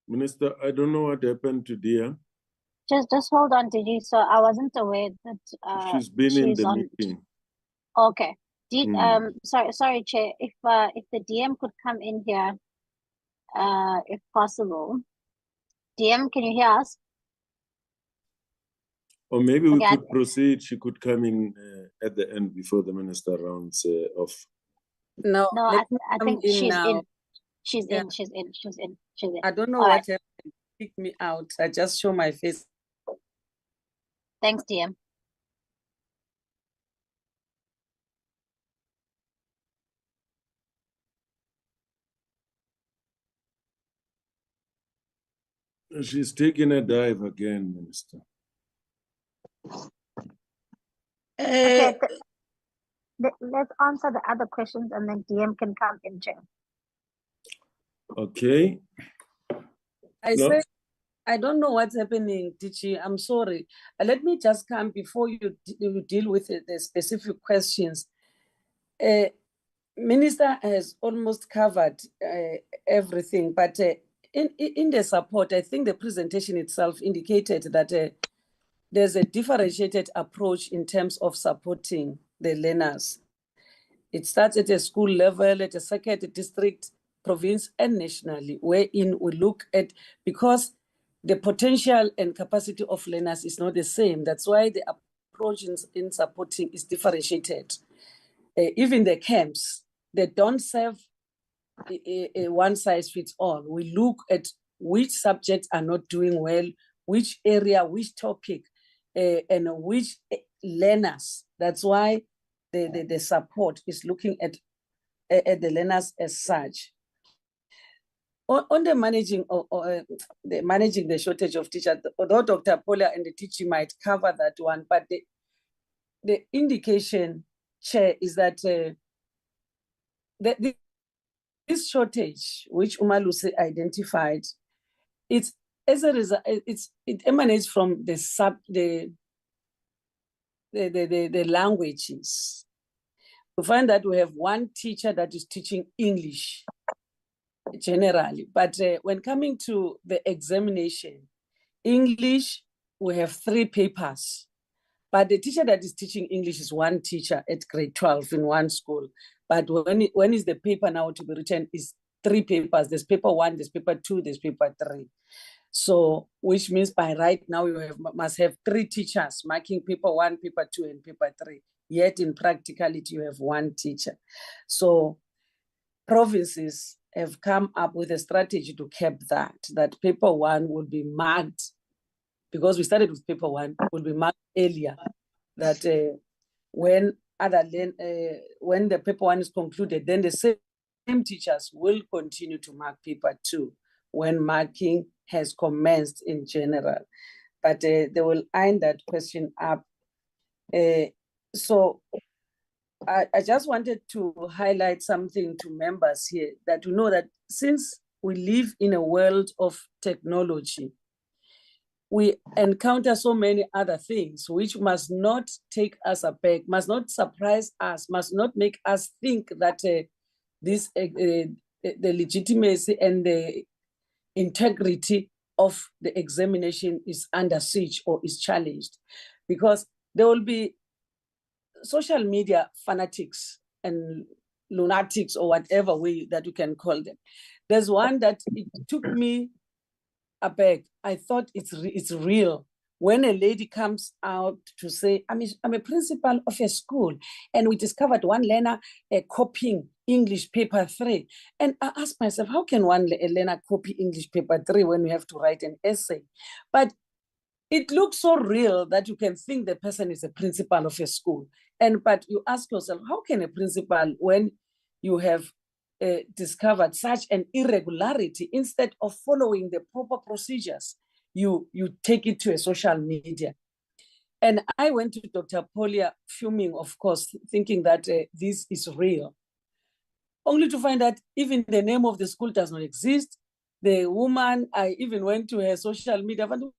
Minister, I don't know what happened to DM. Just hold on, Digi. So I wasn't aware that She's been in she's the on. meeting. Okay. Mm. Sorry, Chair. If the DM could come in here, if possible. DM, can you hear us? Or maybe we Okay, could proceed. She could come in at the end before the minister rounds off. no, No, let me I come think in she's now. in. She's Yeah. in. She's in. She's in. She's in. I don't know All what right. happened. Kick me out. I just show my face. Thanks, DM. She's taking a dive again, Minister. Okay. Let's answer the other questions and then DM can come in, Chair. Okay. No. Say, I don't know what's happening, Tichi. I'm sorry. Let me just come before you deal with the specific questions. Minister has almost covered everything, but in the support, I think the presentation itself indicated that there's a differentiated approach in terms of supporting the learners. It starts at a school level, at a second district, province, and nationally, wherein we look at, because the potential and capacity of learners is not the same. That's why the approach in supporting is differentiated. Even the camps, they don't serve a one size fits all. We look at which subjects are not doing well, which area, which topic, and which learners. That's why the support is looking at the learners as such. On the managing the shortage of teachers, although Dr. Paula and the teaching might cover that one, but the indication, Chair, is that this shortage, which Umalusi identified, it's as a result, it emanates from the languages. We find that we have one teacher that is teaching English generally, but when coming to the examination, English, we have 3 papers, but the teacher that is teaching English is one teacher at grade 12 in one school. But when is the paper now to be written is 3 papers. There's paper 1, there's paper 2, there's paper 3. So, which means by right now you must have 3 teachers marking paper 1, paper 2, and paper 3. Yet in practicality, you have one teacher. So provinces have come up with a strategy to cap that paper 1 will be marked, because we started with paper 1, will be marked earlier, that when the paper 1 is concluded, then the same teachers will continue to mark paper 2 when marking has commenced in general. But they will iron that question up. So I just wanted to highlight something to members here, that we know that since we live in a world of technology, we encounter so many other things which must not take us aback, must not surprise us, must not make us think that the legitimacy and the integrity of the examination is under siege or is challenged, because there will be social media fanatics and lunatics, or whatever way that you can call them. There's one that it took me aback. I thought it's real. When a lady comes out to say, I'm a principal of a school, and we discovered one learner copying English paper 3. And I asked myself, how can one learner copy English paper 3 when we have to write an essay? But it looks so real that you can think the person is a principal of a school. But you ask yourself, how can a principal, when you have discovered such an irregularity, instead of following the proper procedures, you take it to a social media? And I went to Dr. Polia fuming, of course, thinking that this is real. Only to find that even the name of the school does not exist. The woman, I even went to her social media, and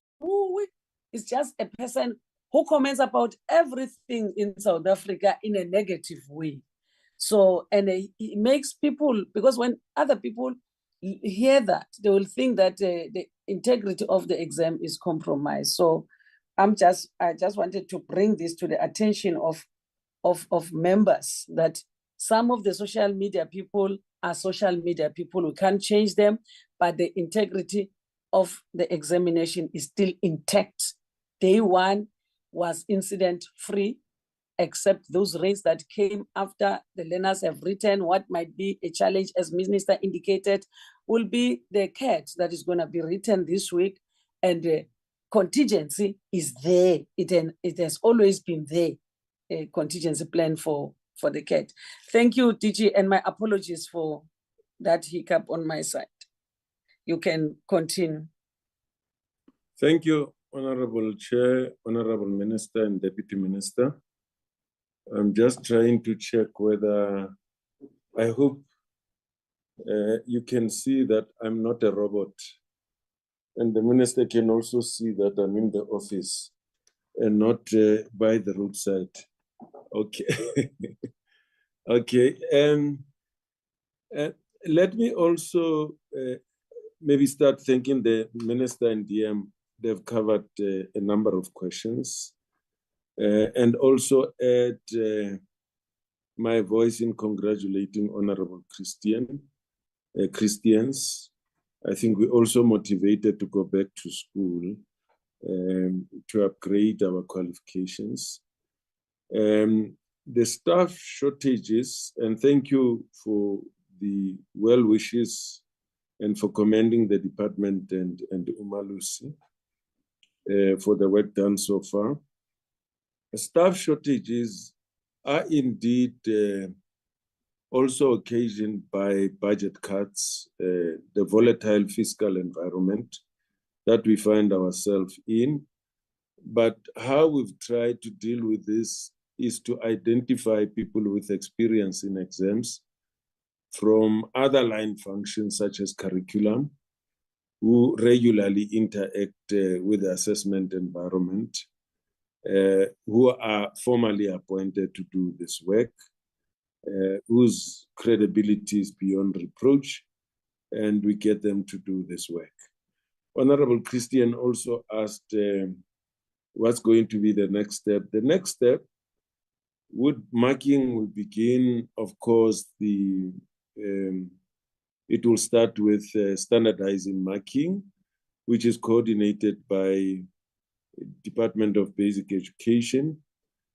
it's just a person who comments about everything in South Africa in a negative way. So, and it makes people, because when other people hear that, they will think that the integrity of the exam is compromised. So I just wanted to bring this to the attention of members, that some of the social media people are social media people. We can't change them, but the integrity of the examination is still intact. Day one was incident-free, except those rains that came after the learners have written. What might be a challenge, as Minister indicated, will be the CAT that is going to be written this week, and the contingency is there. It has always been there, a contingency plan for the CAT. Thank you, DG, and my apologies for that hiccup on my side. You can continue. Thank you, Honorable Chair, Honorable Minister and Deputy Minister. I'm just trying to check whether, I hope you can see that I'm not a robot. And the Minister can also see that I'm in the office and not by the roadside. Okay. Okay. Let me also maybe start thanking the Minister and DM. They've covered a number of questions. And also add my voice in congratulating Honorable Christians. I think we're also motivated to go back to school to upgrade our qualifications. The staff shortages, and thank you for the well wishes and for commending the department and Umalusi for the work done so far. Staff shortages are indeed also occasioned by budget cuts, the volatile fiscal environment that we find ourselves in. But how we've tried to deal with this is to identify people with experience in exams from other line functions such as curriculum, who regularly interact with the assessment environment, who are formally appointed to do this work, whose credibility is beyond reproach, and we get them to do this work. Honorable Christian also asked what's going to be the next step. The next step, marking will begin, of course, it will start with standardizing marking, which is coordinated by Department of Basic Education.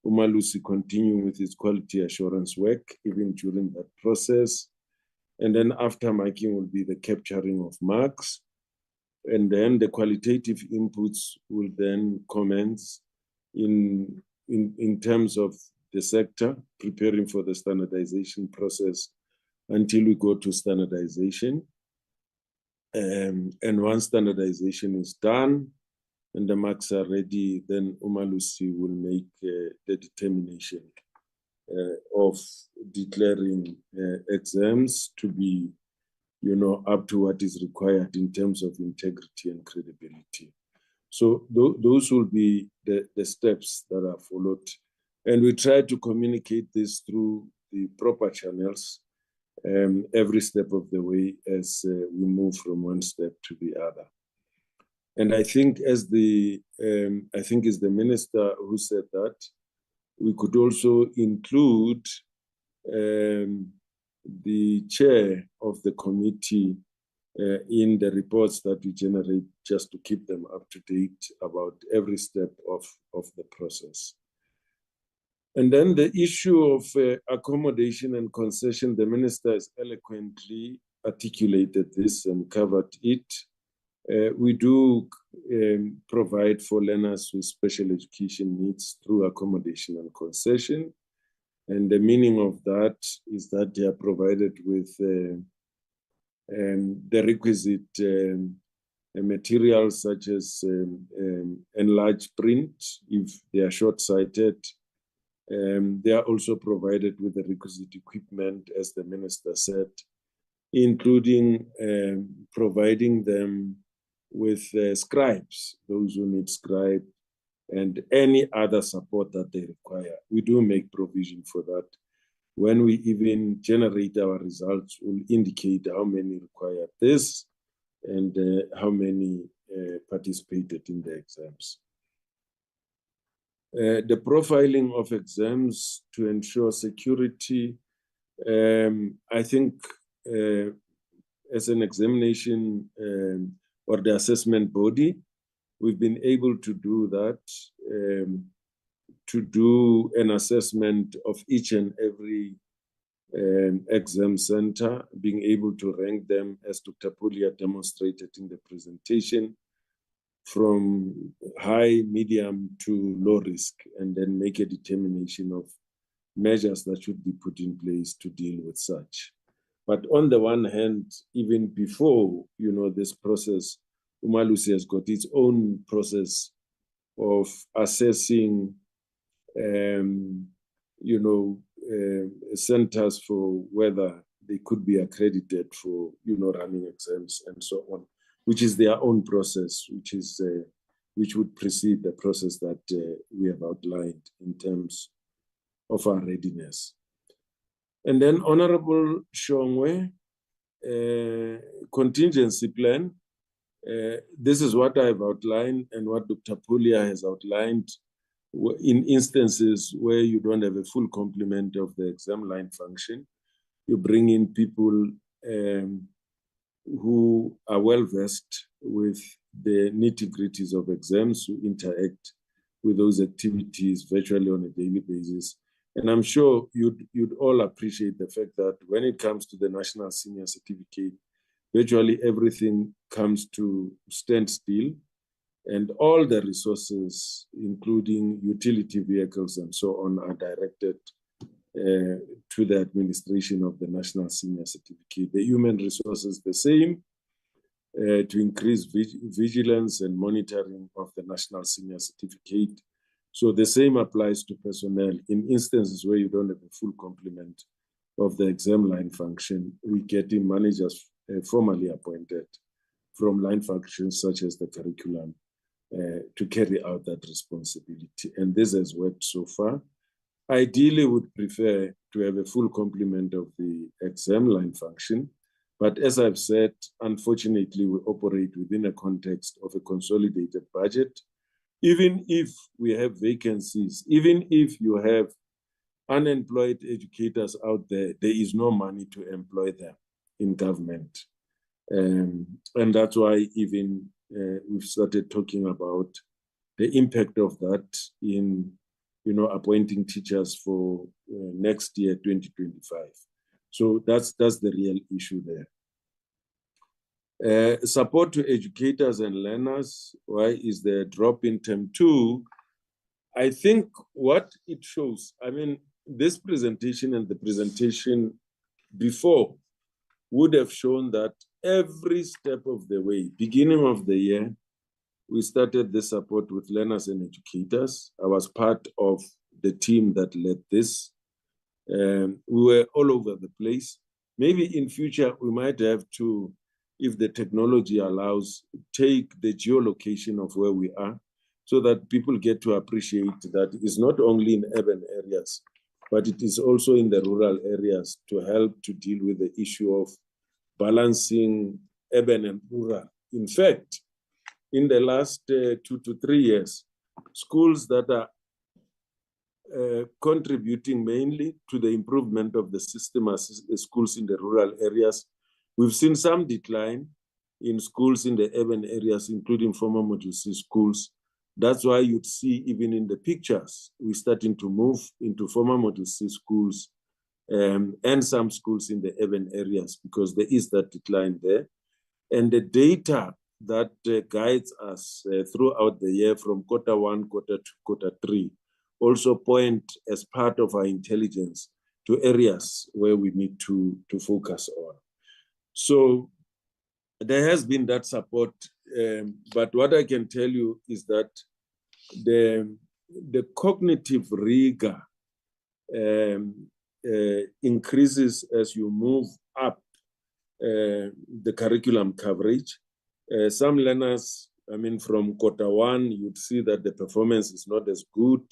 Umalusi continuing with his quality assurance work, even during that process. And then after marking will be the capturing of marks. And then the qualitative inputs will then commence in terms of the sector, preparing for the standardization process until we go to standardization. And once standardization is done and the marks are ready, then Umalusi will make the determination of declaring exams to be, up to what is required in terms of integrity and credibility. So those will be the steps that are followed. And we try to communicate this through the proper channels every step of the way as we move from one step to the other. And I think it's the minister who said that, we could also include the chair of the committee in the reports that we generate, just to keep them up to date about every step of the process. And then the issue of accommodation and concession, the minister has eloquently articulated this and covered it. We do provide for learners with special education needs through accommodation and concession. And the meaning of that is that they are provided with the requisite materials such as enlarged print if they are short-sighted. They are also provided with the requisite equipment, as the minister said, including providing them with scribes, those who need scribe, and any other support that they require. We do make provision for that. When we even generate our results, we'll indicate how many require this and how many participated in the exams. The profiling of exams to ensure security, I think as an examination or the assessment body, we've been able to do that, to do an assessment of each and every exam center, being able to rank them, as Dr. Pulia demonstrated in the presentation, from high, medium to low risk, and then make a determination of measures that should be put in place to deal with such. But on the one hand, even before, this process, Umalusi has got its own process of assessing, centers for whether they could be accredited for, running exams and so on, which is their own process, which would precede the process that we have outlined in terms of our readiness. And then Honorable Shongwe, contingency plan. This is what I've outlined and what Dr. Pulia has outlined in instances where you don't have a full complement of the exam line function. You bring in people who are well-versed with the nitty-gritties of exams, who interact with those activities virtually on a daily basis. And I'm sure you'd all appreciate the fact that when it comes to the National Senior Certificate, virtually everything comes to standstill, and all the resources, including utility vehicles and so on, are directed to the administration of the National Senior Certificate. The human resources the same, to increase vigilance and monitoring of the National Senior Certificate. So the same applies to personnel. In instances where you don't have a full complement of the exam line function, we get in managers formally appointed from line functions such as the curriculum to carry out that responsibility. And this has worked so far. Ideally, would prefer to have a full complement of the exam line function. But as I've said, unfortunately, we operate within a context of a consolidated budget. Even if we have vacancies, even if you have unemployed educators out there, there is no money to employ them in government. And that's why even we've started talking about the impact of that in, appointing teachers for next year, 2025. So that's the real issue there. Support to educators and learners. Why is there a drop in term 2? I think what it shows, this presentation and the presentation before would have shown that every step of the way, beginning of the year, we started the support with learners and educators. I was part of the team that led this. We were all over the place. Maybe in future, we might have to, if the technology allows, take the geolocation of where we are so that people get to appreciate that it's not only in urban areas, but it is also in the rural areas to help to deal with the issue of balancing urban and rural. In fact, in the last 2 to 3 years, schools that are contributing mainly to the improvement of the system as schools in the rural areas, we've seen some decline in schools in the urban areas, including former Module C schools. That's why you'd see even in the pictures, we're starting to move into former Module C schools and some schools in the urban areas because there is that decline there. And the data that guides us throughout the year from quarter 1, quarter 2, quarter 3 also point as part of our intelligence to areas where we need to focus on. So there has been that support but what I can tell you is that the cognitive rigor increases as you move up the curriculum coverage. Some learners, I mean, from quarter one, you'd see that the performance is not as good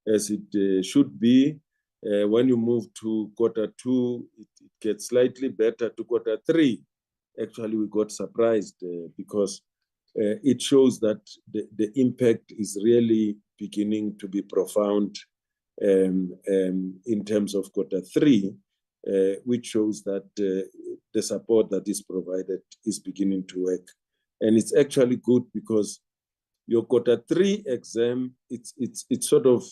as it should be. When you move to quarter two, it gets slightly better. To quarter three, actually, we got surprised because it shows that the impact is really beginning to be profound in terms of quarter three, which shows that the support that is provided is beginning to work. And it's actually good because your quarter three exam, it's sort of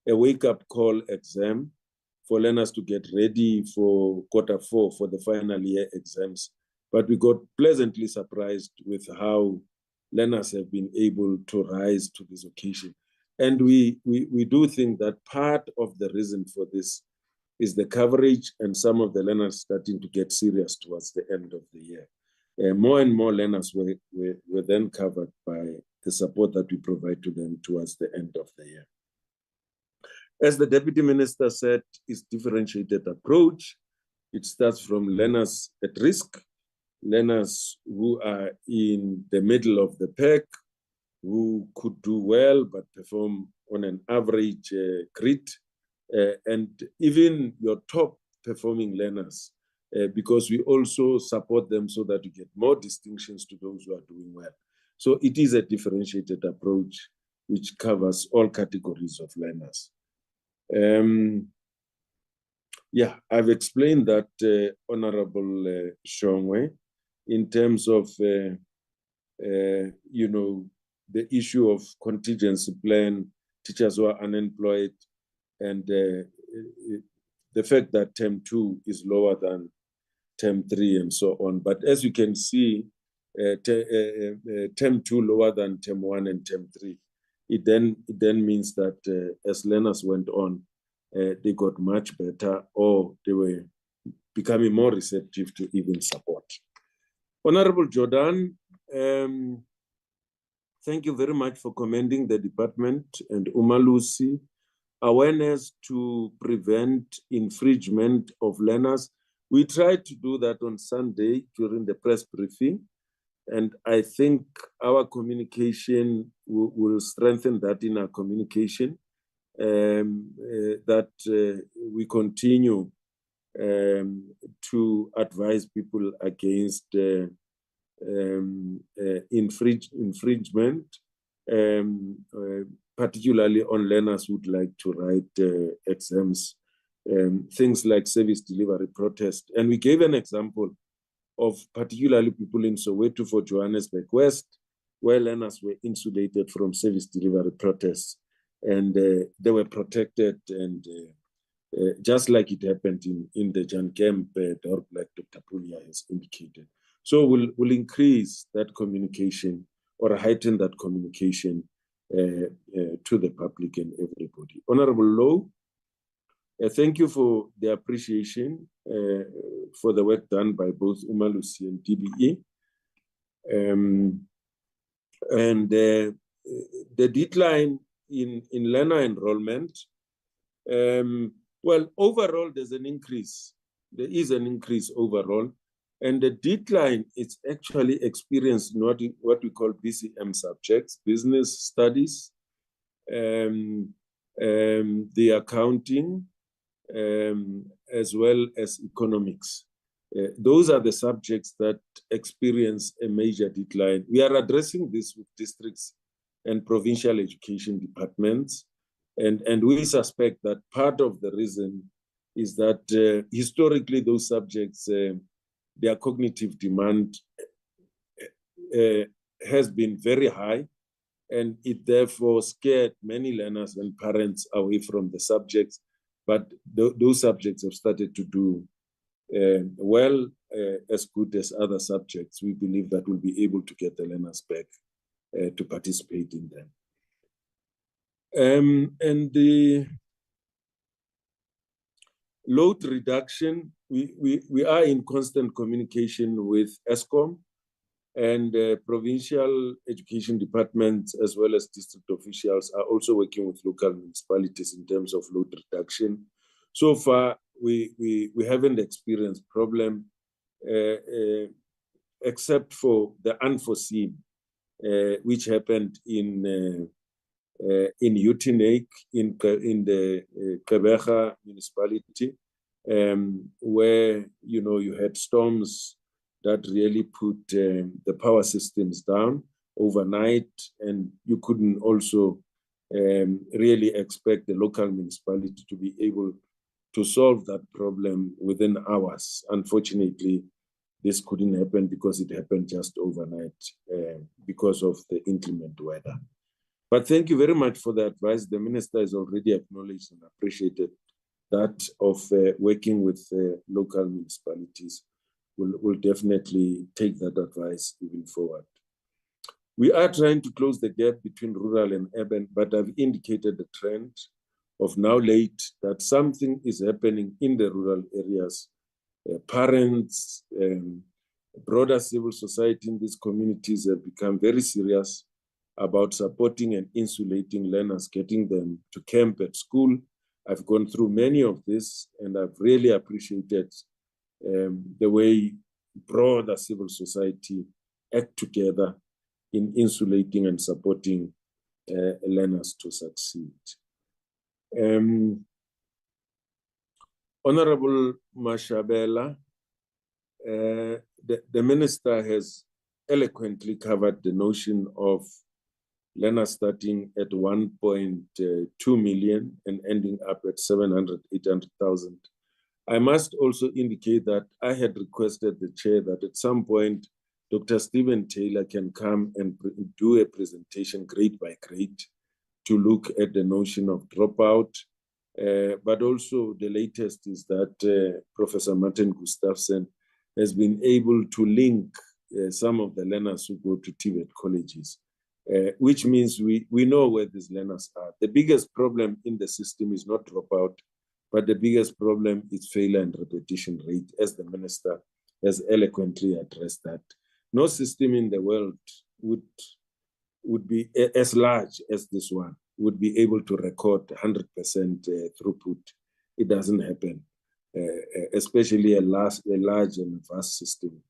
a wake-up call exam for learners to get ready for quarter four, for the final year exams. But we got pleasantly surprised with how learners have been able to rise to this occasion. And we do think that part of the reason for this is the coverage and some of the learners starting to get serious towards the end of the year. More and more learners were then covered by the support that we provide to them towards the end of the year. As the Deputy Minister said, it's differentiated approach. It starts from learners at risk, learners who are in the middle of the pack, who could do well but perform on an average grid, and even your top performing learners, because we also support them so that you get more distinctions to those who are doing well. So it is a differentiated approach which covers all categories of learners. Yeah, I've explained that, Honorable Shongwe, in terms of, you know, the issue of contingency plan, teachers who are unemployed, and the fact that term 2 is lower than term 3 and so on. But as you can see, term 2 lower than term 1 and term 3, it then means that as learners went on, they got much better, or they were becoming more receptive to even support. Honorable Jordan, thank you very much for commending the department and Umalusi. Awareness to prevent infringement of learners. We tried to do that on Sunday during the press briefing, and I think our communication will strengthen that in our communication, that we continue to advise people against infringement, particularly on learners who would like to write exams, things like service delivery protest. And we gave an example of particularly people in Soweto for Johannesburg West, where learners were insulated from service delivery protests, and they were protected, and just like it happened in the Jan Kemp, like Dr. Pulia has indicated. So we'll increase that communication or heighten that communication to the public and everybody. Honorable Low, thank you for the appreciation for the work done by both Umalusi and DBE. And the decline in learner enrollment, well, overall, there's an increase. There is an increase overall. And the decline is actually experienced in what we call BCM subjects, business studies, the accounting, as well as economics. Those are the subjects that experience a major decline. We are addressing this with districts and provincial education departments. And we suspect that part of the reason is that historically those subjects, their cognitive demand has been very high, and it therefore scared many learners and parents away from the subjects. But those subjects have started to do well, as good as other subjects. We believe that we'll be able to get the learners back to participate in them. And the load reduction, we are in constant communication with ESCOM And provincial education departments as well as district officials are also working with local municipalities in terms of load reduction. So far, we haven't experienced problem except for the unforeseen, which happened in Utenake, in the Gqeberha municipality, where you had storms that really put the power systems down overnight, and you couldn't also really expect the local municipality to be able to solve that problem within hours. Unfortunately, this couldn't happen because it happened just overnight because of the inclement weather. But thank you very much for the advice. The minister has already acknowledged and appreciated that of working with local municipalities. We'll definitely take that advice moving forward. We are trying to close the gap between rural and urban, but I've indicated the trend of now late that something is happening in the rural areas. Parents, broader civil society in these communities have become very serious about supporting and insulating learners, getting them to camp at school. I've gone through many of this, and I've really appreciated the way broader civil society act together in insulating and supporting learners to succeed. Honorable Mashabela, the minister has eloquently covered the notion of learners starting at 1.2 million and ending up at 700, 800,000. I must also indicate that I had requested the chair that at some point, Dr. Stephen Taylor can come and do a presentation grade by grade to look at the notion of dropout. But also the latest is that Professor Martin Gustafsson has been able to link some of the learners who go to TVET colleges, which means we know where these learners are. The biggest problem in the system is not dropout, but the biggest problem is failure and repetition rate, as the minister has eloquently addressed that. No system in the world would be as large as this one, would be able to record 100% throughput. It doesn't happen, especially a large and vast system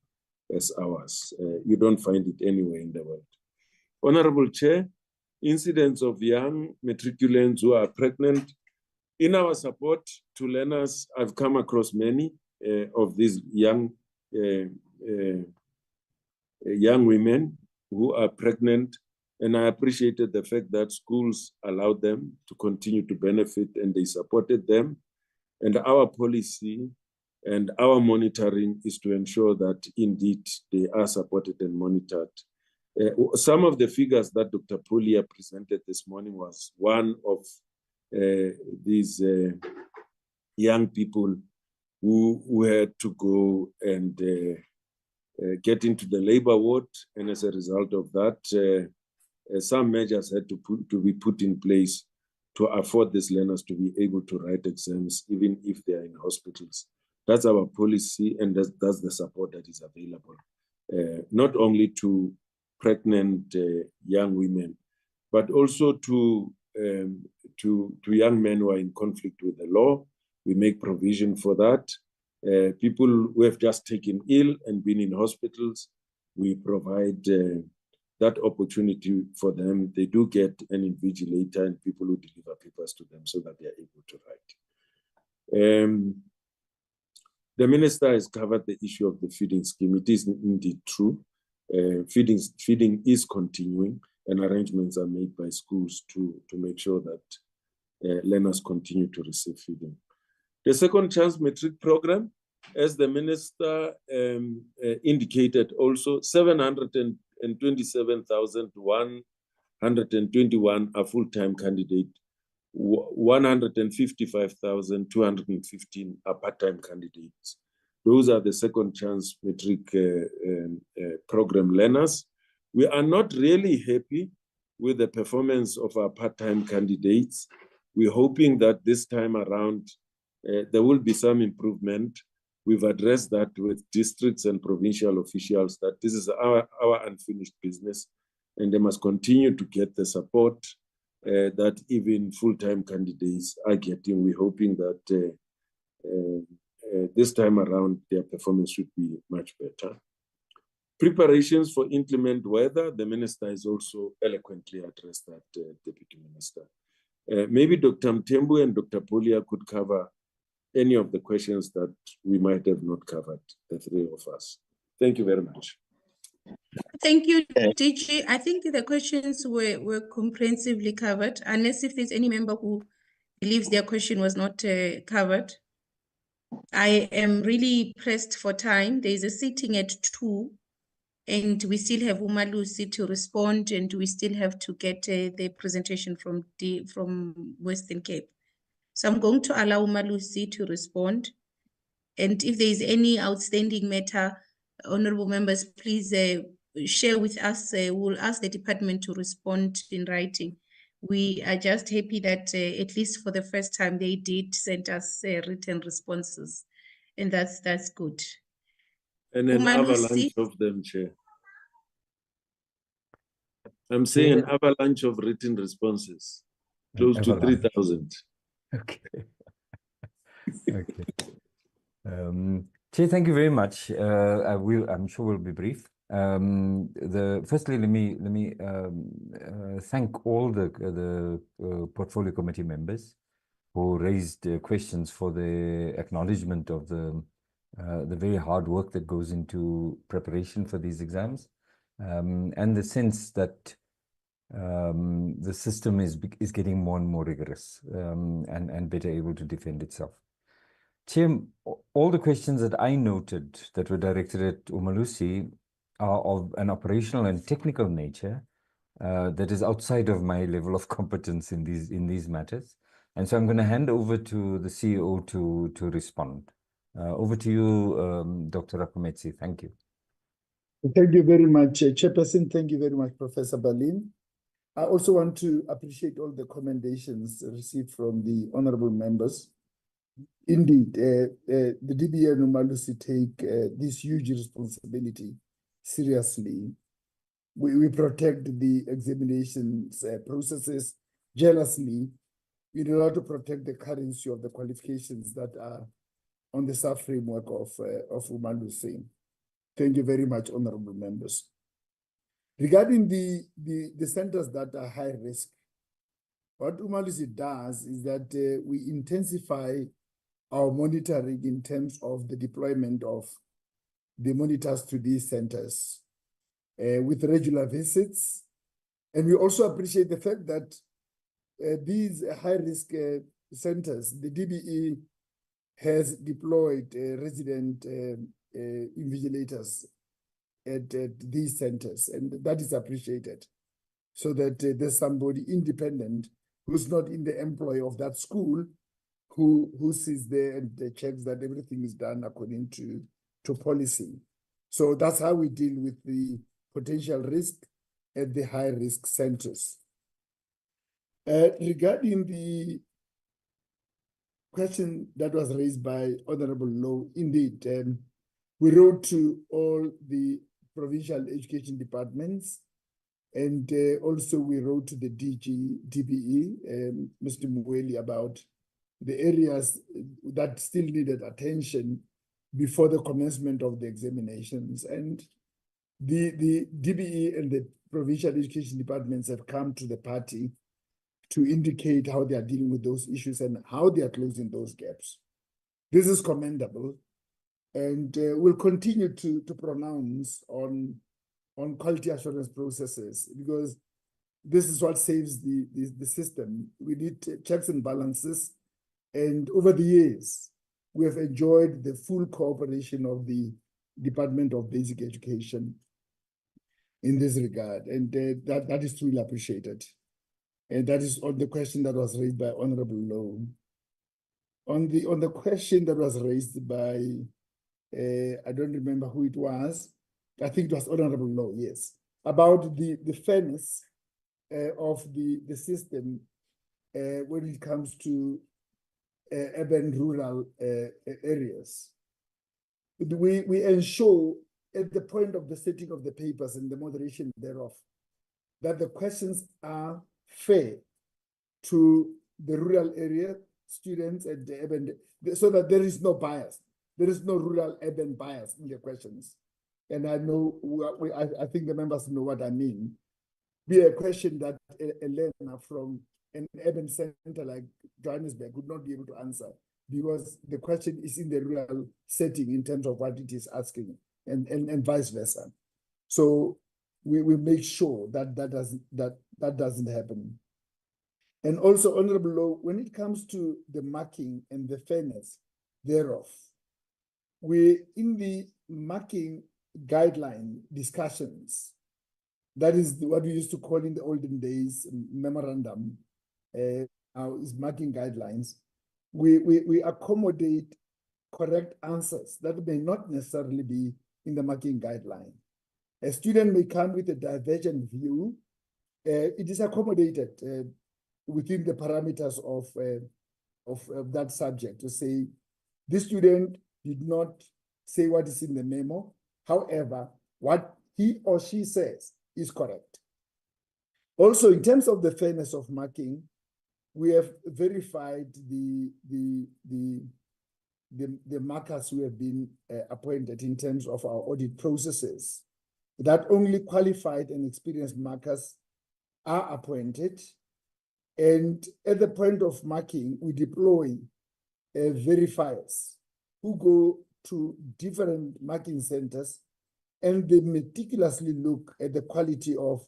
as ours. You don't find it anywhere in the world. Honorable Chair, incidents of young matriculants who are pregnant. In our support to learners, I've come across many of these young women who are pregnant, and I appreciated the fact that schools allowed them to continue to benefit and they supported them. And our policy and our monitoring is to ensure that indeed they are supported and monitored. Some of the figures that Dr. Polia presented this morning was one of these young people who had to go and get into the labor ward, and as a result of that, some measures had to be put in place to afford these learners to be able to write exams, even if they are in hospitals. That's our policy, and that's the support that is available, not only to pregnant young women, but also to young men who are in conflict with the law. We make provision for that. People who have just taken ill and been in hospitals, we provide that opportunity for them. They do get an invigilator and people who deliver papers to them so that they are able to write. The minister has covered the issue of the feeding scheme. It is indeed true. Feeding is continuing, and arrangements are made by schools to make sure that learners continue to receive feeding. The second chance matric program, as the minister indicated also, 727,121 are full-time candidates, 155,215 are part-time candidates. Those are the second chance matric program learners. We are not really happy with the performance of our part-time candidates. We're hoping that this time around, there will be some improvement. we've addressed that with districts and provincial officials that this is our unfinished business, and they must continue to get the support that even full-time candidates are getting. We're hoping that this time around their performance should be much better. Preparations for inclement weather, the minister has also eloquently addressed that, Deputy Minister. Maybe Dr. Mtembu and Dr. Polia could cover any of the questions that we might have not covered, the three of us. Thank you very much. Thank you, DG. I think the questions were comprehensively covered, unless if there's any member who believes their question was not covered. I am really pressed for time. There is a sitting at 2, and we still have Umalusi to respond, and we still have to get the presentation from Western Cape. So I'm going to allow Umalusi to respond. And if there is any outstanding matter, honorable members, please share with us. We'll ask the department to respond in writing. We are just happy that at least for the first time they did send us written responses, and that's good. And an avalanche of them, Chair. I'm saying an avalanche of written responses, close to 3,000. Okay. Okay. Chair, thank you very much. I'm sure we'll be brief. Firstly, let me thank all the portfolio committee members who raised questions for the acknowledgement of the very hard work that goes into preparation for these exams, and the sense that the system is getting more and more rigorous and better able to defend itself. Chair, all the questions that I noted that were directed at Umalusi are of an operational and technical nature that is outside of my level of competence in these matters. And so I'm going to hand over to the CEO to respond. Over to you, Dr. Rakometsi. Thank you. Thank you very much, Chairperson. Thank you very much, Professor Berlin. I also want to appreciate all the commendations received from the honorable members. Indeed, the DBE and Umalusi take this huge responsibility seriously. We protect the examinations processes jealously in order to protect the currency of the qualifications that are on the sub-framework of Umalusi. Thank you very much, honorable members. Regarding the centers that are high risk, what Umalusi does is that we intensify our monitoring in terms of the deployment of the monitors to these centers with regular visits. And we also appreciate the fact that these high-risk centers, the DBE has deployed resident invigilators at these centers, and that is appreciated, so that there's somebody independent who's not in the employ of that school who sits there and checks that everything is done according to policy. So that's how we deal with the potential risk at the high-risk centers. Regarding the question that was raised by Honorable Lowe, indeed, we wrote to all the provincial education departments, and also we wrote to the DBE, Mr. Mweli, about the areas that still needed attention before the commencement of the examinations. And the DBE and the provincial education departments have come to the party to indicate how they are dealing with those issues and how they are closing those gaps. This is commendable, and we'll continue to pronounce on quality assurance processes, because this is what saves the system. We need checks and balances, and over the years, we have enjoyed the full cooperation of the Department of Basic Education in this regard, and that is truly appreciated. And that is on the question that was raised by Honorable Lowe. On the question that was raised by, I don't remember who it was, I think it was Honorable Lowe, yes, about the fairness of the system when it comes to urban rural areas. we ensure at the point of the setting of the papers and the moderation thereof, that the questions are fair to the rural area students and the urban, so that there is no bias. There is no rural urban bias in the questions. And I know, I think the members know what I mean. Be a question that a learner from an urban center like Johannesburg would not be able to answer, because the question is in the rural setting in terms of what it is asking, and vice versa. So we make sure that that doesn't happen. And also, Honorable Law, when it comes to the marking and the fairness thereof, we in the marking guideline discussions, that is what we used to call in the olden days memorandum, now is marking guidelines. We accommodate correct answers that may not necessarily be in the marking guideline. A student may come with a divergent view. It is accommodated within the parameters of that subject to say, this student did not say what is in the memo. However, what he or she says is correct. Also, in terms of the fairness of marking, we have verified the markers who have been appointed in terms of our audit processes, that only qualified and experienced markers are appointed. And at the point of marking, we deploy verifiers who go to different marking centers, and they meticulously look at the quality of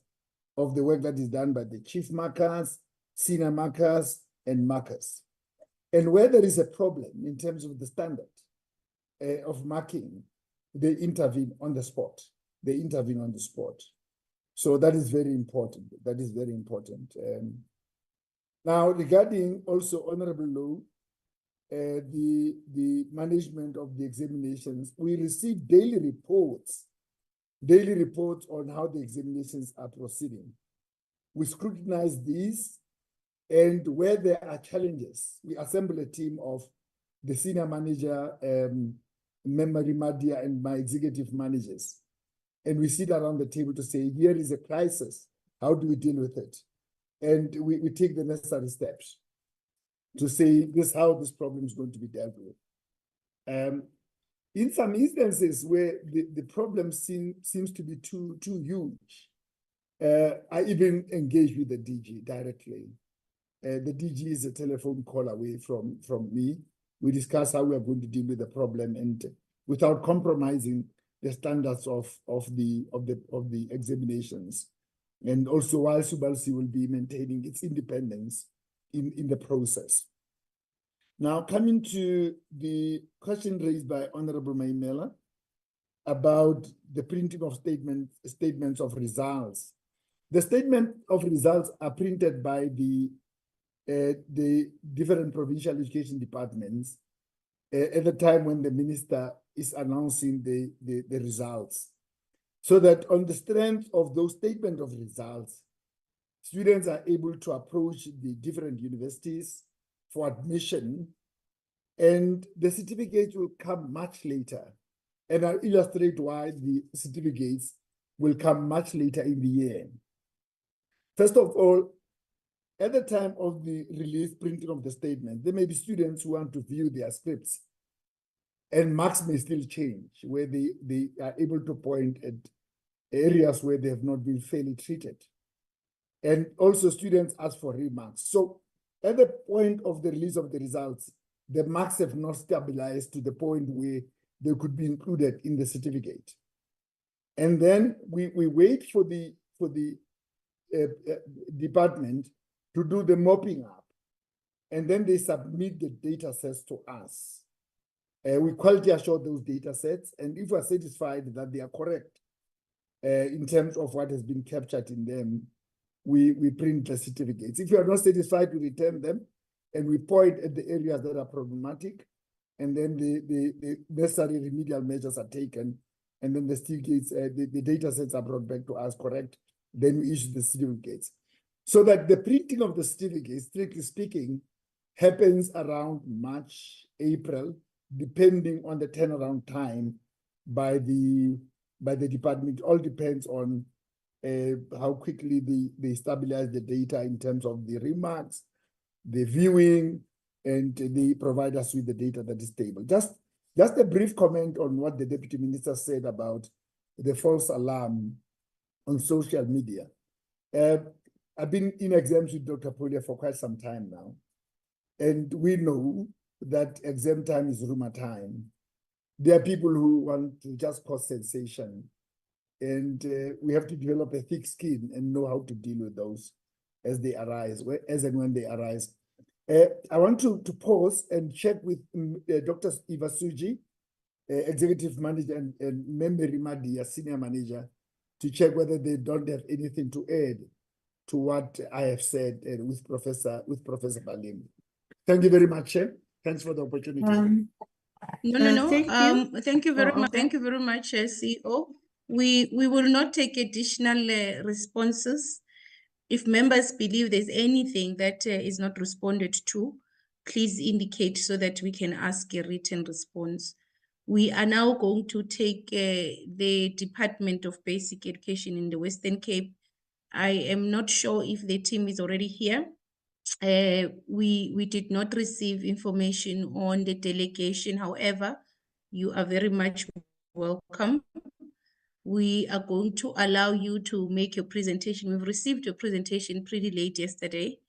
the work that is done by the chief markers, senior markers, and markers. And where there is a problem in terms of the standard of marking, they intervene on the spot. They intervene on the spot. So that is very important. That is very important. Now, regarding also Honorable Law, the management of the examinations, we receive daily reports on how the examinations are proceeding. We scrutinize these, and where there are challenges, we assemble a team of the senior manager, Memory Madia, and my executive managers. And we sit around the table to say, here is a crisis. How do we deal with it? And we take the necessary steps to say this, how this problem is going to be dealt with. In some instances where the problem seems to be too huge, I even engage with the DG directly. The DG is a telephone call away from me. We discuss how we are going to deal with the problem, and without compromising the standards of the examinations. And also, while Umalusi will be maintaining its independence in the process. Now, coming to the question raised by Honorable Maimela about the printing of statements of results. The statement of results are printed by the different provincial education departments at the time when the minister is announcing the results, so that on the strength of those statements of results, students are able to approach the different universities for admission, and the certificates will come much later. And I'll illustrate why the certificates will come much later in the year. First of all, at the time of the release printing of the statement, there may be students who want to view their scripts, and marks may still change, where they are able to point at areas where they have not been fairly treated. And also students ask for remarks. So at the point of the release of the results, the marks have not stabilized to the point where they could be included in the certificate. And then we wait for the department to do the mopping up, and then they submit the data sets to us. We quality assure those data sets, and if we're satisfied that they are correct in terms of what has been captured in them, we print the certificates. If you are not satisfied, we return them, and we point at the areas that are problematic, and then the necessary remedial measures are taken, and then the certificates, the data sets are brought back to us correct, then we issue the certificates. So that the printing of the certificates, strictly speaking, happens around March, April, depending on the turnaround time by the department. It all depends on how quickly they stabilize the data in terms of the remarks, the viewing, and they provide us with the data that is stable. Just a brief comment on what the Deputy Minister said about the false alarm on social media. I've been in exams with Dr. Polia for quite some time now, and we know that exam time is rumor time. There are people who want to just cause sensation, and we have to develop a thick skin and know how to deal with those as they arise, as and when they arise. I want to pause and check with Dr. Eva Suji, Executive Manager, and Memory Madi, Senior Manager, to check whether they don't have anything to add to what I have said with Professor Balim. Thank you very much, Chair. Thanks for the opportunity. Thank you very much. Okay. Thank you very much, CEO. We will not take additional responses. If members believe there's anything that is not responded to, please indicate so that we can ask a written response. We are now going to take the Department of Basic Education in the Western Cape. I am not sure if the team is already here. We did not receive information on the delegation. However, you are very much welcome. We are going to allow you to make your presentation. We've received your presentation pretty late yesterday.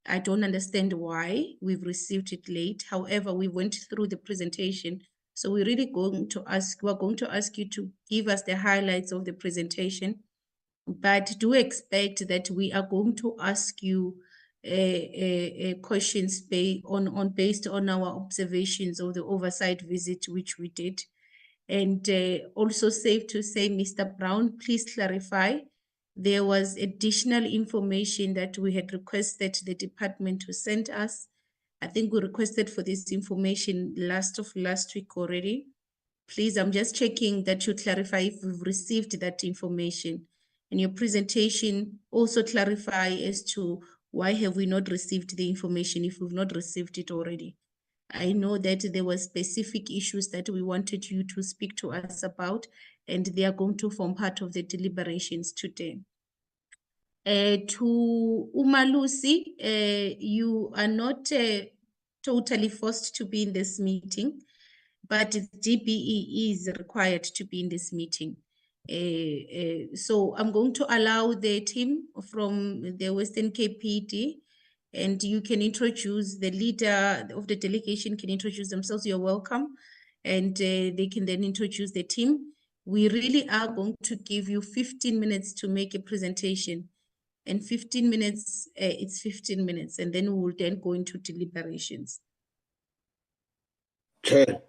I don't understand why we've received it late. However, we went through the presentation. So we're going to ask you to give us the highlights of the presentation. But do expect that we are going to ask you questions based on our observations of the oversight visit which we did. And also safe to say, Mr. Brown, please clarify. There was additional information that we had requested the department to send us. I think we requested for this information last week already. Please, I'm just checking that you clarify if we've received that information. And your presentation also clarify as to why have we not received the information if we've not received it already. I know that there were specific issues that we wanted you to speak to us about, and they are going to form part of the deliberations today. To Umalusi, you are not totally forced to be in this meeting, but DBE is required to be in this meeting. So I'm going to allow the team from the Western Cape PD, and you can introduce the leader of the delegation, can introduce themselves. You're welcome. And they can then introduce the team. We really are going to give you 15 minutes to make a presentation. And 15 minutes, it's 15 minutes. And then we will then go into deliberations. Chair.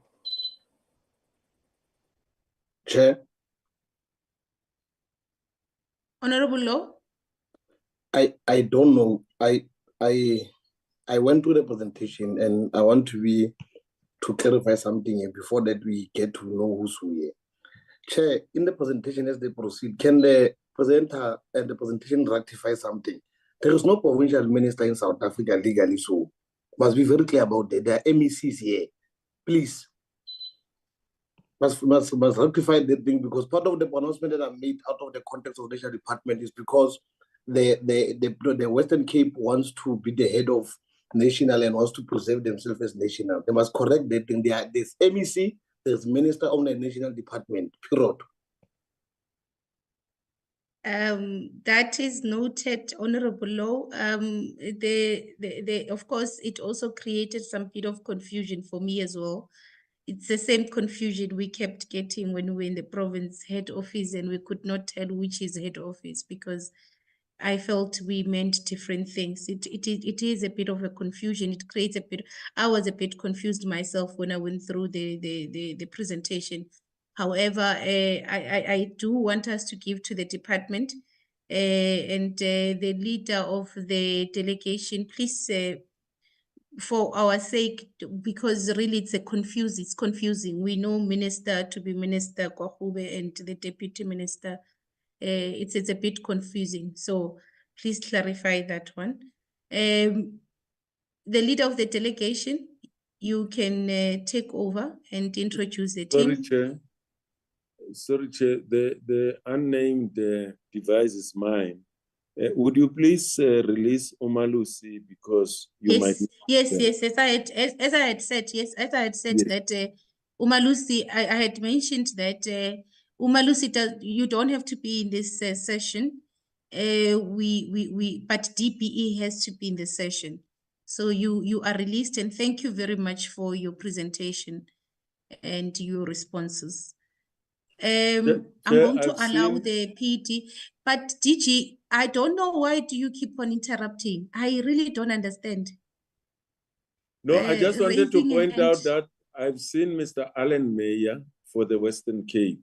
Honorable Law? I don't know. I went through the presentation and I want to clarify something here before that we get to know who's who here. Chair, in the presentation as they proceed, can the presenter and the presentation rectify something? There is no provincial minister in South Africa legally, so must be very clear about that. There are MECs here. Please. Must rectify that thing, because part of the pronouncement that I made out of the context of the national department is because the Western Cape wants to be the head of national and wants to preserve themselves as national. They must correct that thing. There's MEC, there's minister on the national department, period. That is noted, Honorable Law. Of course, it also created some bit of confusion for me as well. It's the same confusion we kept getting when we were in the province head office and we could not tell which is head office because I felt we meant different things. It is a bit of a confusion. It creates a bit. I was a bit confused myself when I went through the presentation. However, I do want us to give to the department and the leader of the delegation, please, for our sake, because really it's confusing. We know Minister to be Minister Gwarube and the Deputy Minister. It's a bit confusing. So please clarify that one. The leader of the delegation, you can take over and introduce the Sorry, team. Chair. Sorry, Chair. The unnamed device is mine. Would you please release Umalusi, because you might. Yes, as I had said, yes, as I had said that Umalusi, I had mentioned that Umalusi, you don't have to be in this session. But DPE has to be in the session. So you are released, and thank you very much for your presentation and your responses. I'm going to allow the PD, but DG, I don't know why do you keep on interrupting? I really don't understand. No, I just wanted to point raising out that I've seen Mr. Alan Meyer for the Western Cape.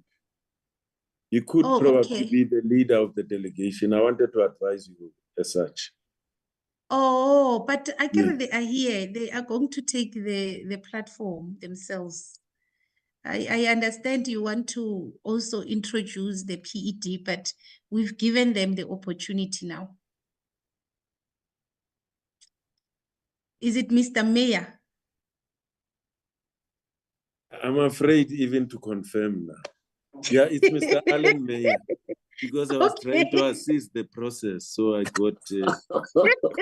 He could probably be the leader of the delegation. I wanted to advise you as such. Oh, but I can they are here. They are going to take the platform themselves. I understand you want to also introduce the PED, but we've given them the opportunity now. Is it Mr. Mayor? I'm afraid even to confirm now. Yeah, it's Mr. Alan Meyer, because I was trying to assist the process, so I got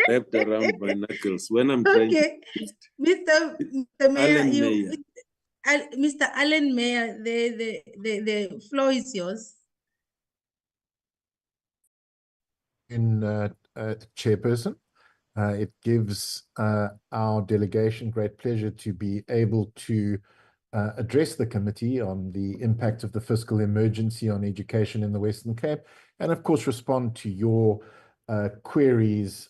wrapped around my knuckles when I'm trying to assist. Mr. Mayor, Alan Meyer. Mr. Alan Mayer, the floor is yours. Chairperson, it gives our delegation great pleasure to be able to address the committee on the impact of the fiscal emergency on education in the Western Cape, and of course respond to your queries.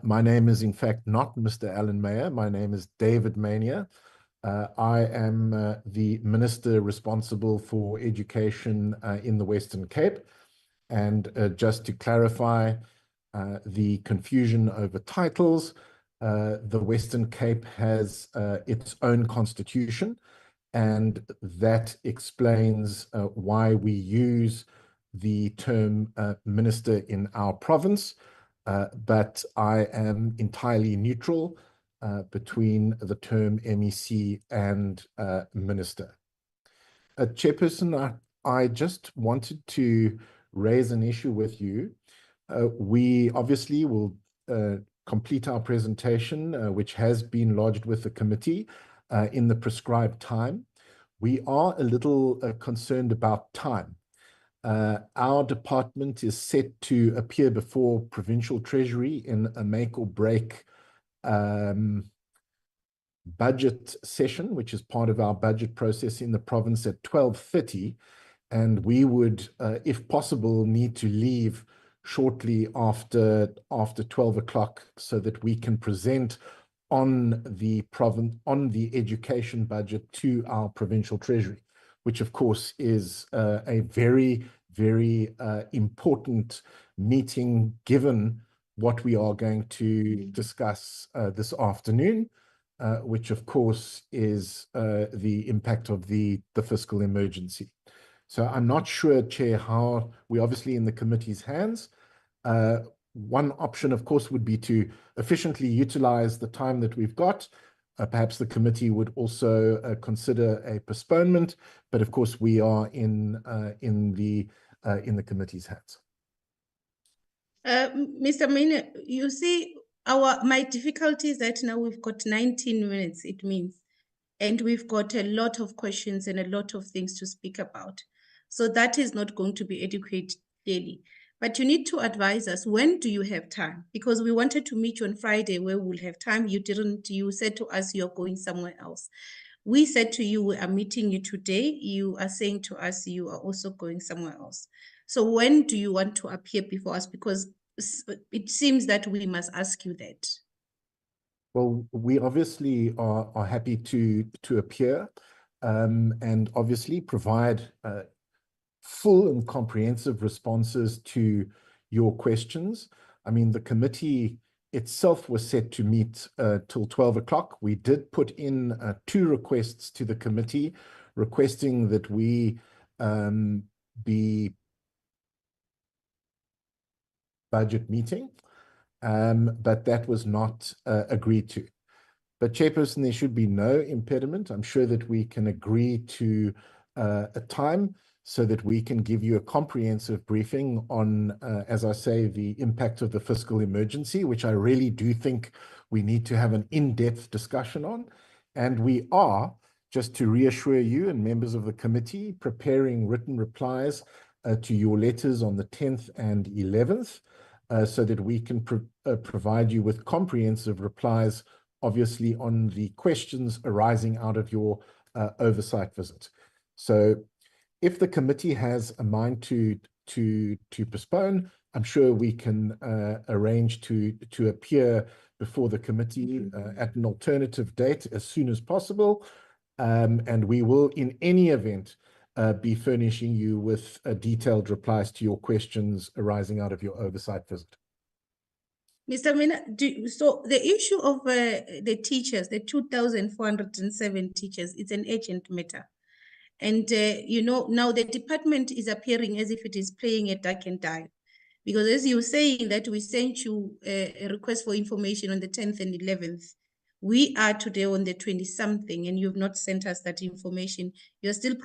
My name is in fact not Mr. Alan Mayer. My name is David Mania. I am the minister responsible for education in the Western Cape. And just to clarify the confusion over titles, the Western Cape has its own constitution, and that explains why we use the term minister in our province. But I am entirely neutral between the term MEC and minister. Chairperson, I just wanted to raise an issue with you. We obviously will complete our presentation, which has been lodged with the committee in the prescribed time. We are a little concerned about time. Our department is set to appear before Provincial Treasury in a make or break budget session, which is part of our budget process in the province at 12:30. And we would, if possible, need to leave shortly after 12 o'clock so that we can present on the education budget to our provincial treasury, which of course is a very, very important meeting given what we are going to discuss this afternoon, which of course is the impact of the fiscal emergency. So I'm not sure, Chair, how we're obviously in the committee's hands. One option, of course, would be to efficiently utilize the time that we've got. Perhaps the committee would also consider a postponement, but of course we are in the committee's hands. Mr. Mayor, you see, my difficulty is that now we've got 19 minutes, it means, and we've got a lot of questions and a lot of things to speak about. So that is not going to be adequate daily. But you need to advise us, when do you have time? Because we wanted to meet you on Friday where we'll have time. You didn't, you said to us you're going somewhere else. We said to you, we are meeting you today. You are saying to us you are also going somewhere else. So when do you want to appear before us? Because it seems that we must ask you that. Well, we obviously are happy to appear and obviously provide full and comprehensive responses to your questions. I mean, the committee itself was set to meet till 12 o'clock. We did put in 2 requests to the committee requesting that we be budget meeting. but that was not agreed to. But Chairperson, there should be no impediment. I'm sure that we can agree to a time so that we can give you a comprehensive briefing on, as I say, the impact of the fiscal emergency, which I really do think we need to have an in-depth discussion on. And we are, just to reassure you and members of the committee, preparing written replies to your letters on the 10th and 11th, so that we can provide you with comprehensive replies, obviously, on the questions arising out of your oversight visit. So if the committee has a mind to postpone, I'm sure we can arrange to appear before the committee at an alternative date as soon as possible. And we will, in any event, be furnishing you with detailed replies to your questions arising out of your oversight visit. Mr. Mina, so the issue of the teachers, the 2,407 teachers, it's an urgent matter. And, you know, now the department is appearing as if it is playing a duck and dive. Because as you're saying that we sent you a request for information on the 10th and 11th, we are today on the 20-something and you've not sent us that information. You're still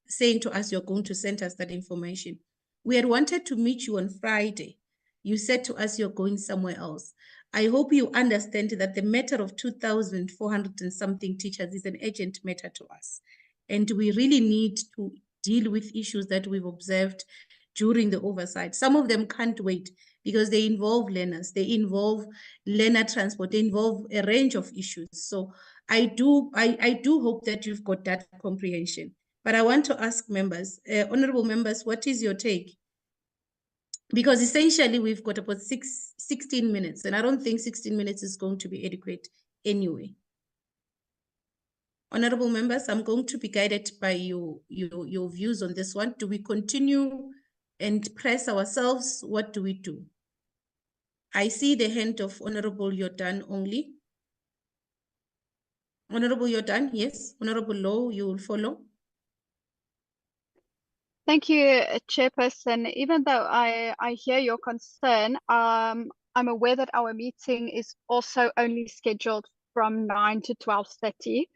saying to us you're going to send us that information. We had wanted to meet you on Friday. You said to us you're going somewhere else. I hope you understand that the matter of 2,400 and something teachers is an urgent matter to us. And we really need to deal with issues that we've observed during the oversight. Some of them can't wait because they involve learners, they involve learner transport, they involve a range of issues. So I do hope that you've got that comprehension. But I want to ask members, honorable members, what is your take? Because essentially we've got about 16 minutes, and I don't think 16 minutes is going to be adequate anyway. Honorable members, I'm going to be guided by your views on this one. Do we continue and press ourselves? What do we do? I see the hand of Honorable Jordan only. Honorable Jordan, yes. Honorable Low, you will follow. Thank you, Chairperson. Even though I hear your concern, I'm aware that our meeting is also only scheduled from 9 to 12:30.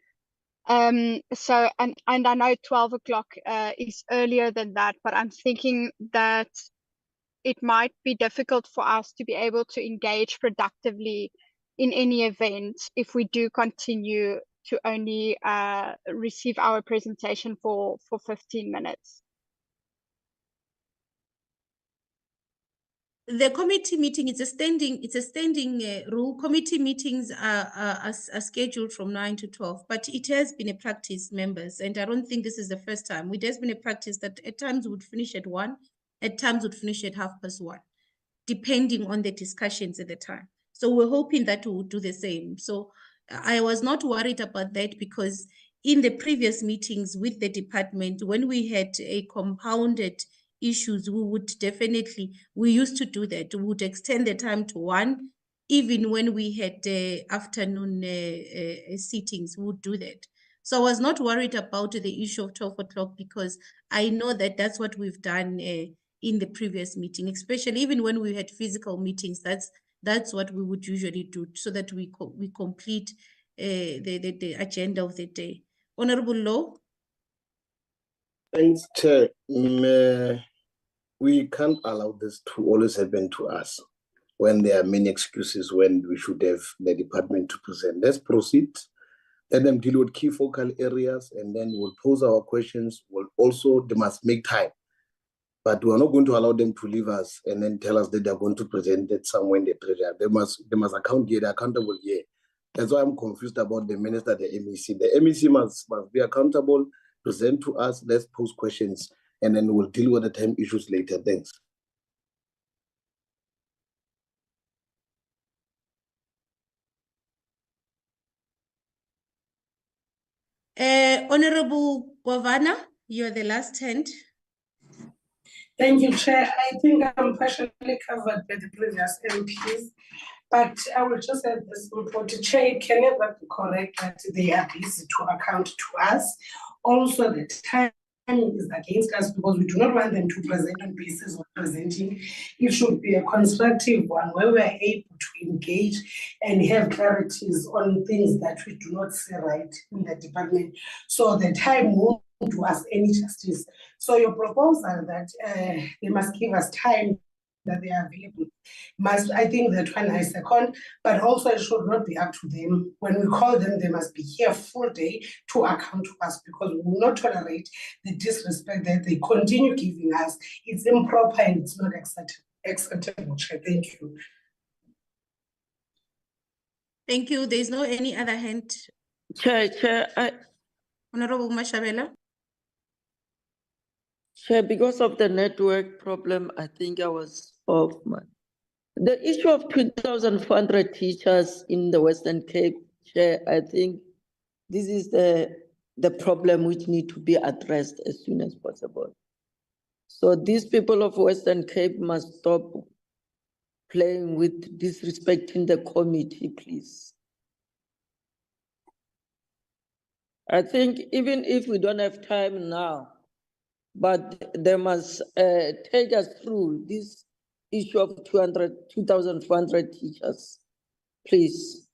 So, and I know 12 o'clock is earlier than that, but I'm thinking that it might be difficult for us to be able to engage productively in any event if we do continue to only receive our presentation for 15 minutes. The committee meeting is a standing rule. Committee meetings are scheduled from 9 to 12, but it has been a practice, members, and I don't think this is the first time. It has been a practice that at times would finish at 1, at times would finish at 1:30, depending on the discussions at the time. So we're hoping that we will do the same. So I was not worried about that because in the previous meetings with the department, when we had a compounded issues, we would definitely, we used to do that. We would extend the time to 1, even when we had afternoon sittings, we would do that. So I was not worried about the issue of 12 o'clock because I know that that's what we've done in the previous meeting, especially even when we had physical meetings. That's what we would usually do so that we complete the agenda of the day. Honorable Law. Thanks, Chair. We can't allow this to always happen to us when there are many excuses when we should have the department to present. Let's proceed. Let them deal with key focal areas, and then we'll pose our questions. They must make time. But we're not going to allow them to leave us and then tell us that they're going to present it somewhere in the treasury. They must account here, they're accountable here. That's why I'm confused about the minister, the MEC. The MEC must be accountable, present to us, let's pose questions, and then we'll deal with the time issues later. Thanks. Honorable Govana, you're the last hand. Thank you, Chair. I think I'm partially covered by the previous MPs, but I will just add this report. Chair, can it be correct that they are busy to account to us? Also, the time is against us because we do not want them to present on basis of presenting. It should be a constructive one where we are able to engage and have clarities on things that we do not see right in the department. So the time won't do us any justice. So your proposal that they must give us time that they are available I think that one I second, but also it should not be up to them. When we call them, they must be here full day to account to us because we will not tolerate the disrespect that they continue giving us. It's improper and it's not acceptable. Thank you. Thank you. There's no any other hand. Chair, Honorable Mashabela. Chair, because of the network problem, I think I was off. The issue of 2,400 teachers in the Western Cape, Chair, I think this is the problem which need to be addressed as soon as possible. So these people of Western Cape must stop playing with disrespecting the committee, please. I think even if we don't have time now, but they must take us through this issue of 2,400 teachers, please.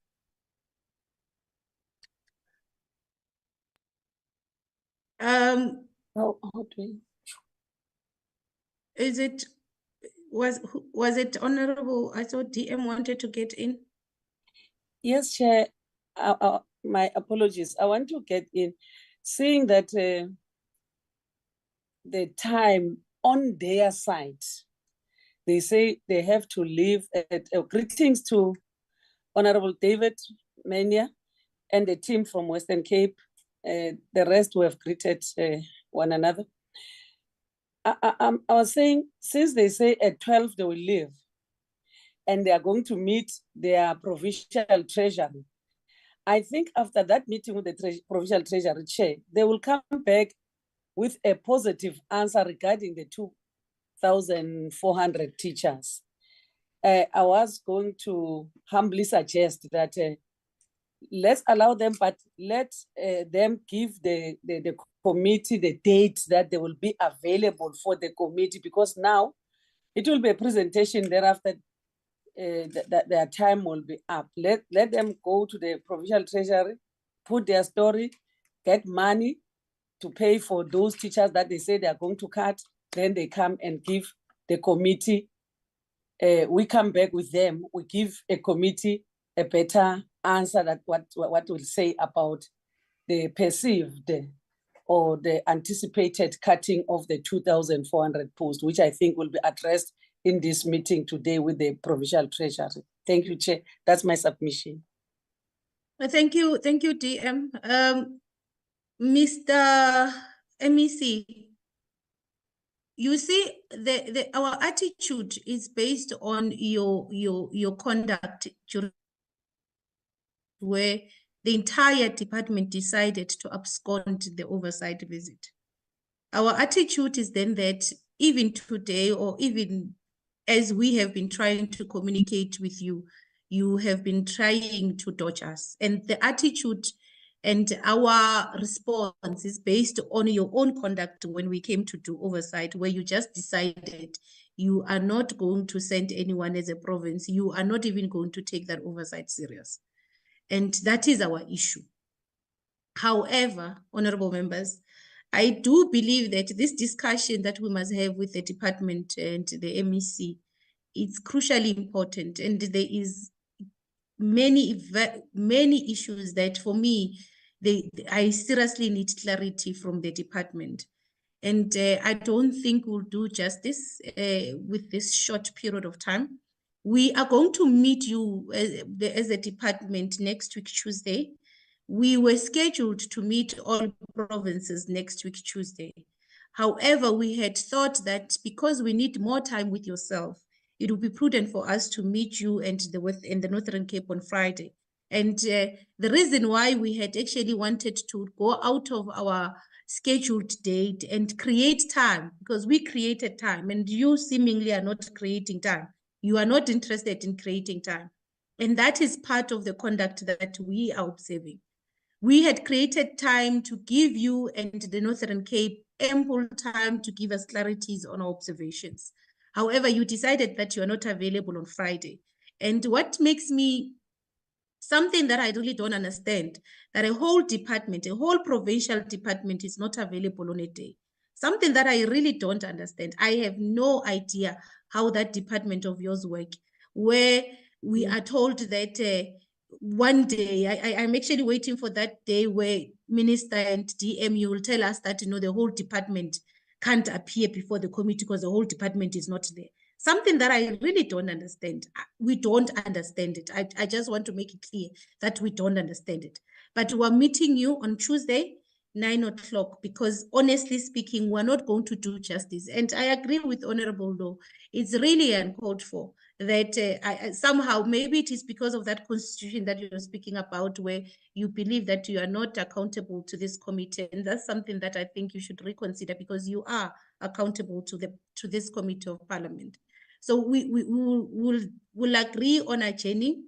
How do we? Is it, was it honorable? I thought DM wanted to get in. Yes, Chair. My apologies. I want to get in, seeing that the time on their side, they say they have to leave at greetings to Honorable David Mania and the team from Western Cape. The rest who have greeted one another. I was saying, since they say at 12 they will leave and they are going to meet their provincial treasury, I think after that meeting with the provincial treasury chair, they will come back with a positive answer regarding the 2,400 teachers. I was going to humbly suggest that let's allow them, but let them give the committee the date that they will be available for the committee, because now it will be a presentation thereafter. That their time will be up. Let them go to the provincial treasury, put their story, get money to pay for those teachers that they say they are going to cut. Then they come and give the committee. We come back with them. We give a committee a better answer that what we'll say about the perceived or the anticipated cutting of the 2,400 posts, which I think will be addressed in this meeting today with the provincial treasury. Thank you, Chair. That's my submission. Thank you, DM. Mr. MEC, you see, our attitude is based on your conduct where the entire department decided to abscond the oversight visit. Our attitude is then that even today, or even as we have been trying to communicate with you, you have been trying to dodge us. And the attitude and our response is based on your own conduct when we came to do oversight, where you just decided you are not going to send anyone as a province. You are not even going to take that oversight serious. And that is our issue. However, honorable members, I do believe that this discussion that we must have with the department and the MEC, it's crucially important. And there is many issues that for me, I seriously need clarity from the department. And I don't think we'll do justice with this short period of time. We are going to meet you as a department next week, Tuesday. We were scheduled to meet all provinces next week, Tuesday. However, we had thought that because we need more time with yourself, it would be prudent for us to meet you and the Northern Cape on Friday. And the reason why we had actually wanted to go out of our scheduled date and create time, because we created time and you seemingly are not creating time. You are not interested in creating time. And that is part of the conduct that we are observing. We had created time to give you and the Northern Cape ample time to give us clarities on our observations. However, you decided that you are not available on Friday. And what makes me something that I really don't understand, that a whole department, a whole provincial department is not available on a day. Something that I really don't understand. I have no idea how that department of yours work, where we are told that one day, I'm actually waiting for that day where Minister and DMU will tell us that, the whole department can't appear before the committee because the whole department is not there. Something that I really don't understand. We don't understand it. I just want to make it clear that we don't understand it. But we're meeting you on Tuesday, 9 o'clock, because honestly speaking, we're not going to do justice. And I agree with Honorable Law. It's really uncalled for that somehow, maybe it is because of that constitution that you're speaking about, where you believe that you are not accountable to this committee. And that's something that I think you should reconsider, because you are accountable to this committee of parliament. So we'll agree on a journey,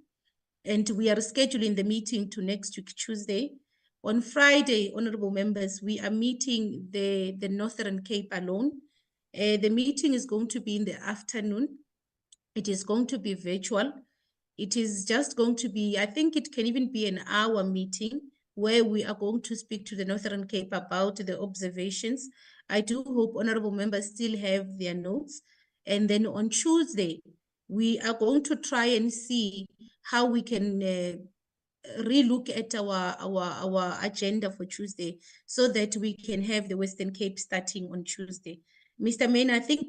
and we are scheduling the meeting to next week, Tuesday. On Friday, honorable members, we are meeting the Northern Cape alone. The meeting is going to be in the afternoon. It is going to be virtual. It is just going to be, I think it can even be an hour meeting where we are going to speak to the Northern Cape about the observations. I do hope honorable members still have their notes. And then on Tuesday, we are going to try and see how we can relook at our agenda for Tuesday, so that we can have the Western Cape starting on Tuesday. Mr. Main, I think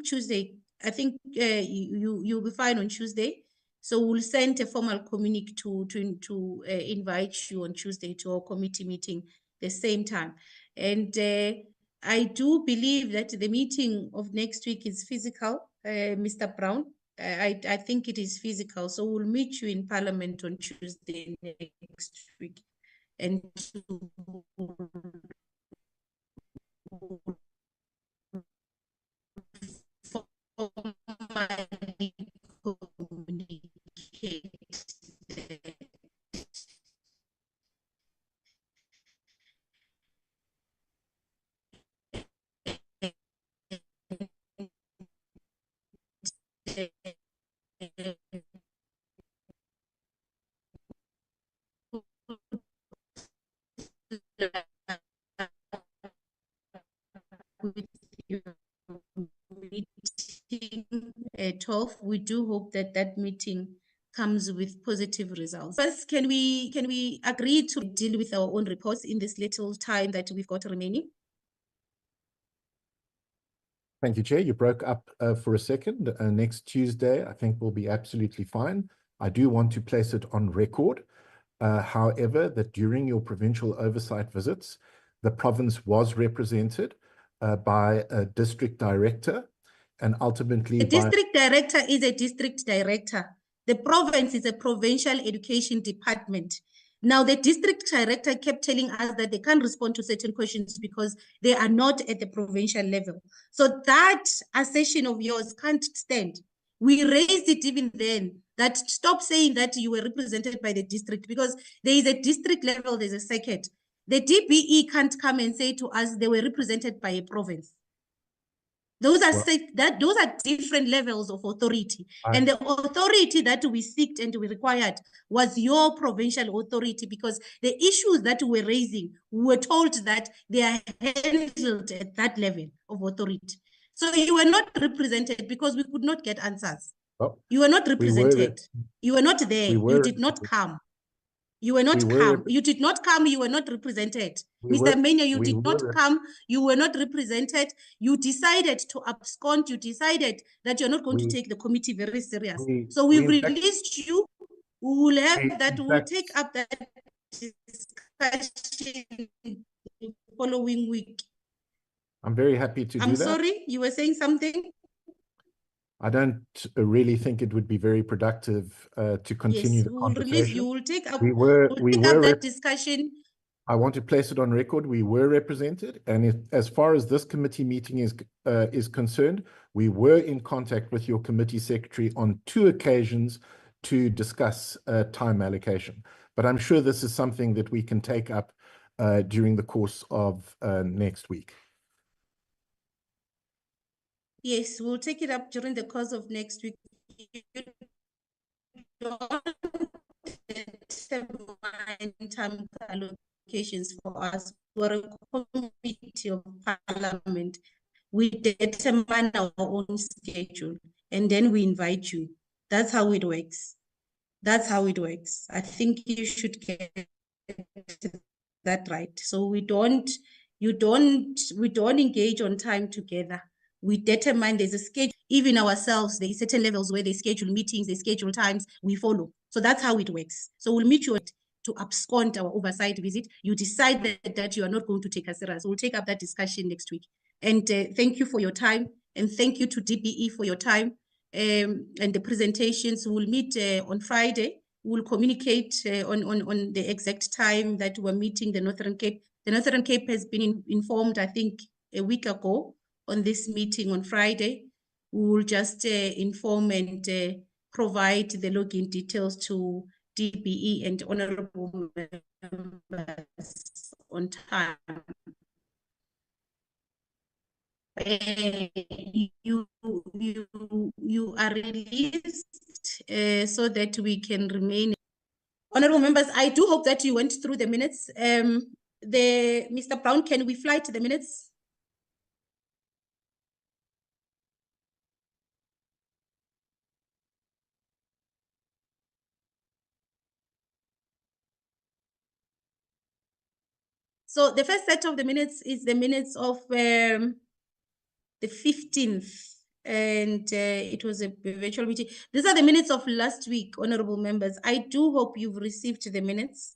you'll be fine on Tuesday. So we'll send a formal communique to invite you on Tuesday to our committee meeting the same time. And I do believe that the meeting of next week is physical, Mr. Brown. I think it is physical. So we'll meet you in Parliament on Tuesday next week. And formally communicate meeting at 12. We do hope that that meeting comes with positive results. First, can we agree to deal with our own reports in this little time that we've got remaining? Thank you, Chair. You broke up for a second. Next Tuesday, I think we'll be absolutely fine. I do want to place it on record, however, that during your provincial oversight visits, the province was represented by a district director, and ultimately the district director is a district director. The province is a provincial education department. Now, the district director kept telling us that they can't respond to certain questions because they are not at the provincial level. So that assertion of yours can't stand. We raised it even then, that stop saying that you were represented by the district, because there is a district level, there's a circuit. The DBE can't come and say to us they were represented by a province. Those are those are different levels of authority. And the authority that we seeked and we required was your provincial authority, because the issues that we were raising, we were told that they are handled at that level of authority. So you were not represented because we could not get answers. Well, you were not represented. You were not there. You did not come. You were not come. You did not come. You were not represented. Mr. Mania, you did not come. You were not represented. You decided to abscond. You decided that you're not going to take the committee very serious. So we've released you. We will have that. We will take up that discussion the following week. I'm very happy to do that. I'm sorry, you were saying something? I don't really think it would be very productive to continue the conversation. Release, you will take up, that discussion. I want to place it on record. We were represented, and as far as this committee meeting is concerned, we were in contact with your committee secretary on 2 occasions to discuss time allocation. But I'm sure this is something that we can take up during the course of next week. Yes, we'll take it up during the course of next week. You don't determine time allocations for us. We're a committee of parliament. We determine our own schedule and then we invite you. That's how it works. That's how it works. I think you should get that right. So we don't engage on time together. We determine there's a schedule. Even ourselves, there's certain levels where they schedule meetings, they schedule times, we follow. So that's how it works. So we'll meet you to abscond our oversight visit. You decide that you are not going to take us serious. We'll take up that discussion next week. And thank you for your time. And thank you to DPE for your time and the presentations. We'll meet on Friday. We'll communicate on the exact time that we're meeting the Northern Cape. The Northern Cape has been informed, I think, a week ago on this meeting on Friday. We will just inform and provide the login details to DPE and honorable members on time. You are released so that we can remain. Honorable members, I do hope that you went through the minutes. Mr. Brown, can we fly to the minutes? So the first set of the minutes is the minutes of the 15th, and it was a virtual meeting. These are the minutes of last week, honorable members. I do hope you've received the minutes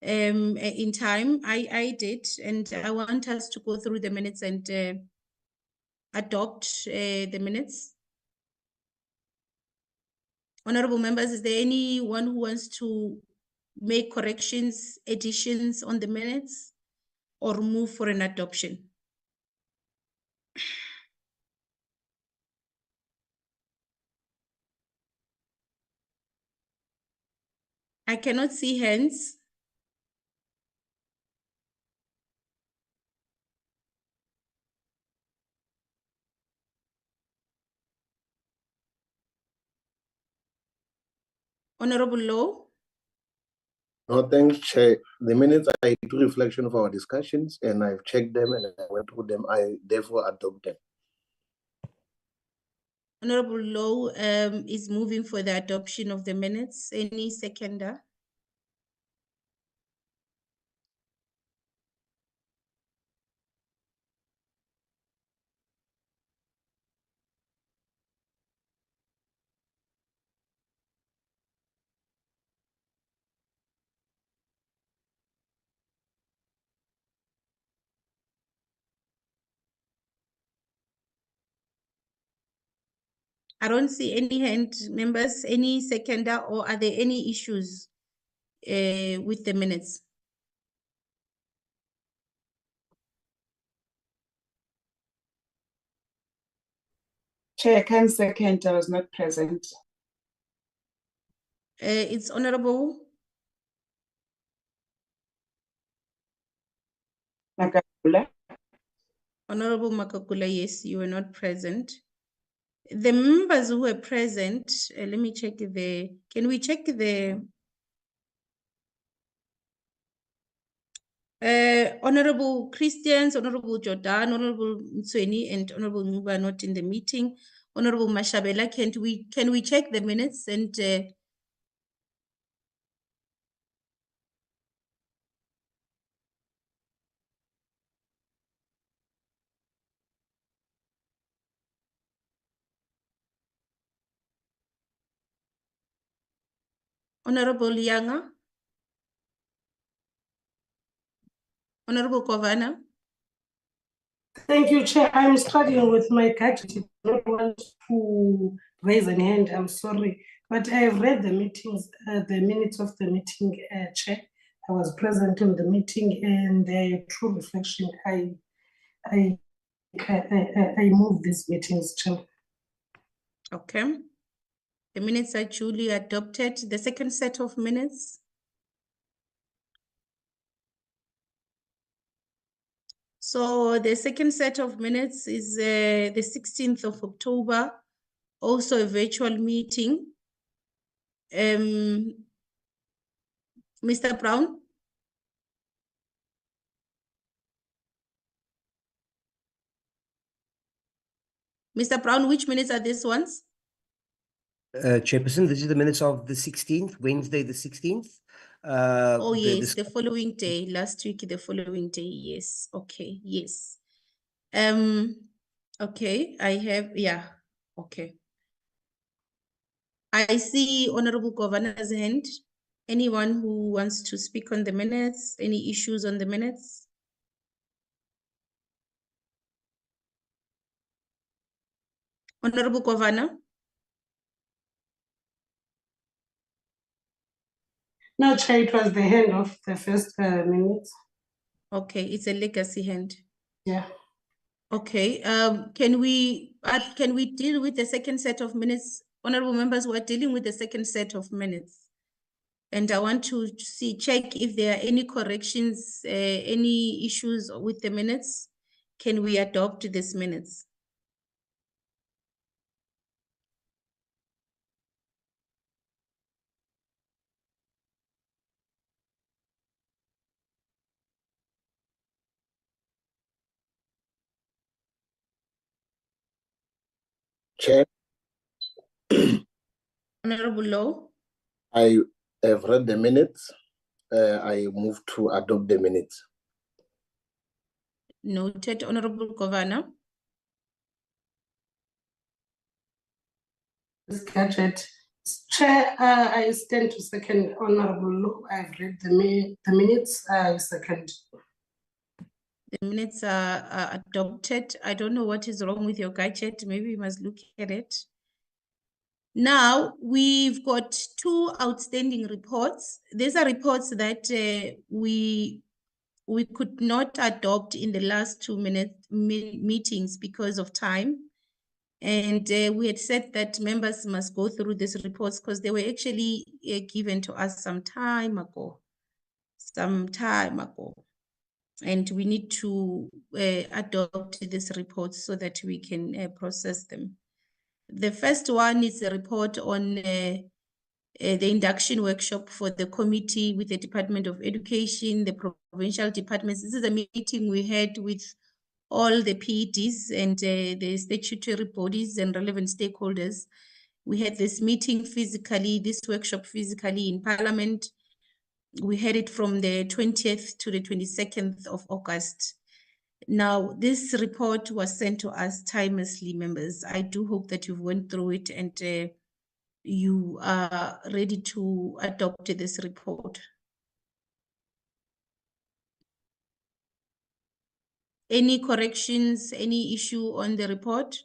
in time. I did, and I want us to go through the minutes and adopt the minutes. Honorable members, is there anyone who wants to make corrections, additions on the minutes, or move for an adoption? I cannot see hands. Honorable Low. No, thanks, Chair. The minutes are a true reflection of our discussions, and I've checked them and I went through them. I therefore adopt them. Honorable Low is moving for the adoption of the minutes. Any seconder? I don't see any hand, members, any seconder, or are there any issues with the minutes? Chair, I can second, I was not present. It's Honorable Makakula. Honorable Makakula, yes, you were not present. The members who were present, let me check can we check Honorable Christians, Honorable Jordan, Honorable Mtsweni, and Honorable Nguba are not in the meeting. Honorable Mashabela, can we check the minutes and Honorable Yanga? Honorable Kovana? Thank you, Chair. I'm struggling with my gadget. I don't want to raise an hand, I'm sorry. But I have read the meetings, the minutes of the meeting, Chair. I was present in the meeting, and a true reflection, I move these meetings, Chair. Okay. The minutes are duly adopted. The second set of minutes. So the second set of minutes is the 16th of October, also a virtual meeting. Mr. Brown? Mr. Brown, which minutes are these ones? Chairperson, this is the minutes of the 16th, Wednesday, the 16th. Oh, yes, the following day, last week, the following day, yes. Okay, yes. Okay, I have, yeah, okay. I see Honorable Governor's hand. Anyone who wants to speak on the minutes, any issues on the minutes? Honorable Governor? No, Chair, it was the hand of the first minutes. Okay, it's a legacy hand. Yeah. Okay, can we deal with the second set of minutes? Honorable members, we're dealing with the second set of minutes. And I want to check if there are any corrections, any issues with the minutes. Can we adopt these minutes? Chair, Honorable Law? I have read the minutes. I move to adopt the minutes. Noted. Honorable Governor? This gadget. Chair, I stand to second Honorable Law. I've read the minutes. I second. The minutes are adopted. I don't know what is wrong with your gadget. Maybe we must look at it. Now, we've got two outstanding reports. These are reports that we could not adopt in the last 2 meetings because of time. And we had said that members must go through these reports because they were actually given to us some time ago. And we need to adopt these reports so that we can process them. The first one is a report on the induction workshop for the committee with the Department of Education, the provincial departments. This is a meeting we had with all the PEDs and the statutory bodies and relevant stakeholders. We had this meeting physically, this workshop physically in Parliament. We had it from the 20th to the 22nd of August. Now, this report was sent to us timelessly, members. I do hope that you've went through it and you are ready to adopt this report. Any corrections, any issue on the report?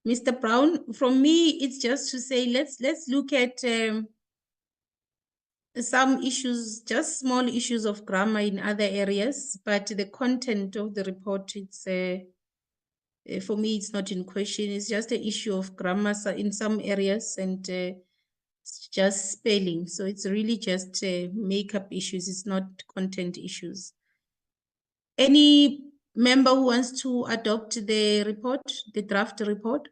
Mr. Brown, from me, it's just to say, let's look at some issues, just small issues of grammar in other areas, but the content of the report, it's for me, it's not in question. It's just an issue of grammar in some areas and it's just spelling. So it's really just makeup issues. It's not content issues. Any member who wants to adopt the report, the draft report?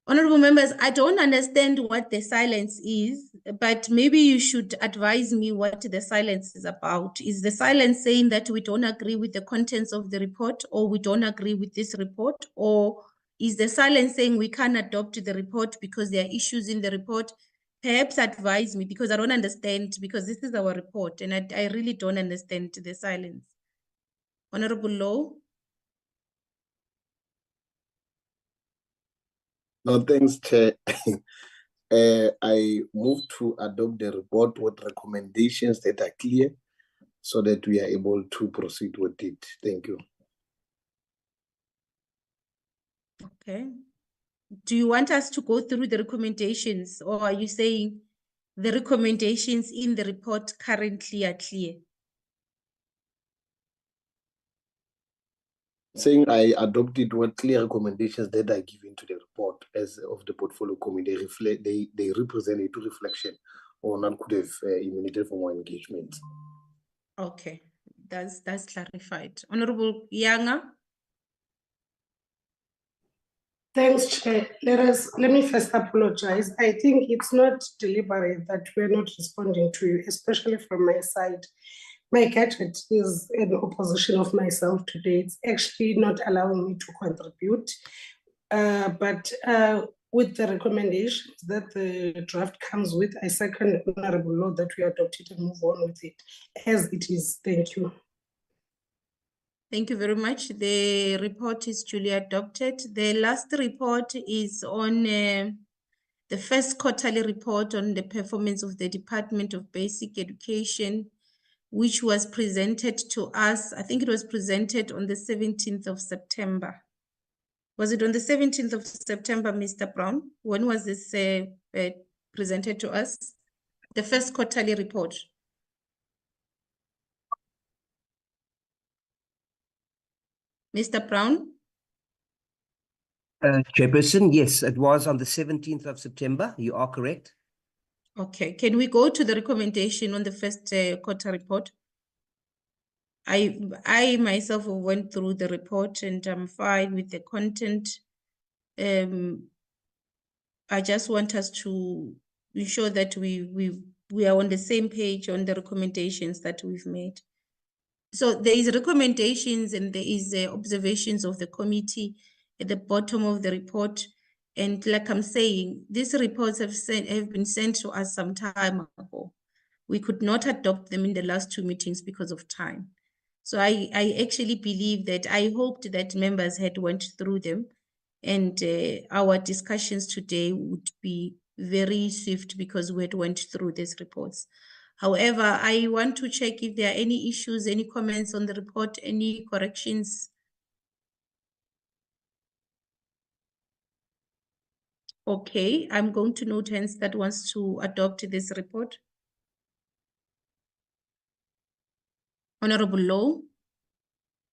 Honorable members, I don't understand what the silence is, but maybe you should advise me what the silence is about. Is the silence saying that we don't agree with the contents of the report, or we don't agree with this report? Or is the silence saying we can't adopt the report because there are issues in the report? Perhaps advise me, because I don't understand, because this is our report and I really don't understand the silence. Honorable Law. No, thanks, Chair. I move to adopt the report with recommendations that are clear so that we are able to proceed with it. Thank you. Okay. Do you want us to go through the recommendations, or are you saying the recommendations in the report currently are clear? Saying I adopted what clear recommendations that are given to the report as of the portfolio committee. They represent a true reflection on one could have emanated from our engagement. Okay, that's clarified. Honorable Yanga. Thanks, Chair. Let me first apologize. I think it's not deliberate that we're not responding to you, especially from my side. My gadget is in opposition of myself today. It's actually not allowing me to contribute. But with the recommendations that the draft comes with, I second Honorable Law that we adopt it and move on with it as it is. Thank you. Thank you very much. The report is duly adopted. The last report is on the first quarterly report on the performance of the Department of Basic Education, which was presented to us. I think it was presented on the 17th of September. Was it on the 17th of September, Mr. Brown? When was this presented to us? The first quarterly report. Mr. Brown? Chairperson, yes, it was on the 17th of September. You are correct. Okay, can we go to the recommendation on the first quarter report? I myself went through the report and I'm fine with the content. I just want us to ensure that we are on the same page on the recommendations that we've made. So there is recommendations and there is observations of the committee at the bottom of the report. And like I'm saying, these reports have been sent to us some time ago. We could not adopt them in the last two meetings because of time. So I actually believe that I hoped that members had went through them and our discussions today would be very swift because we had went through these reports. However, I want to check if there are any issues, any comments on the report, any corrections. Okay, I'm going to note hands that wants to adopt this report. Honorable Low.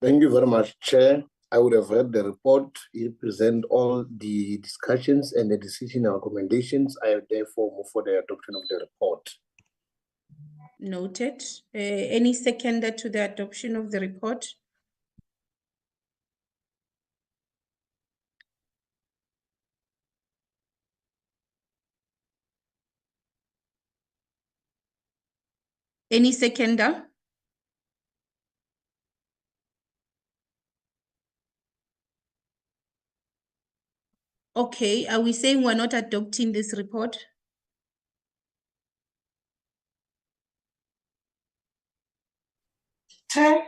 Thank you very much, Chair. I would have read the report. It presents all the discussions and the decision and recommendations. I therefore move for the adoption of the report. Noted. Any seconder to the adoption of the report? Any seconder? Okay, are we saying we're not adopting this report? Chair?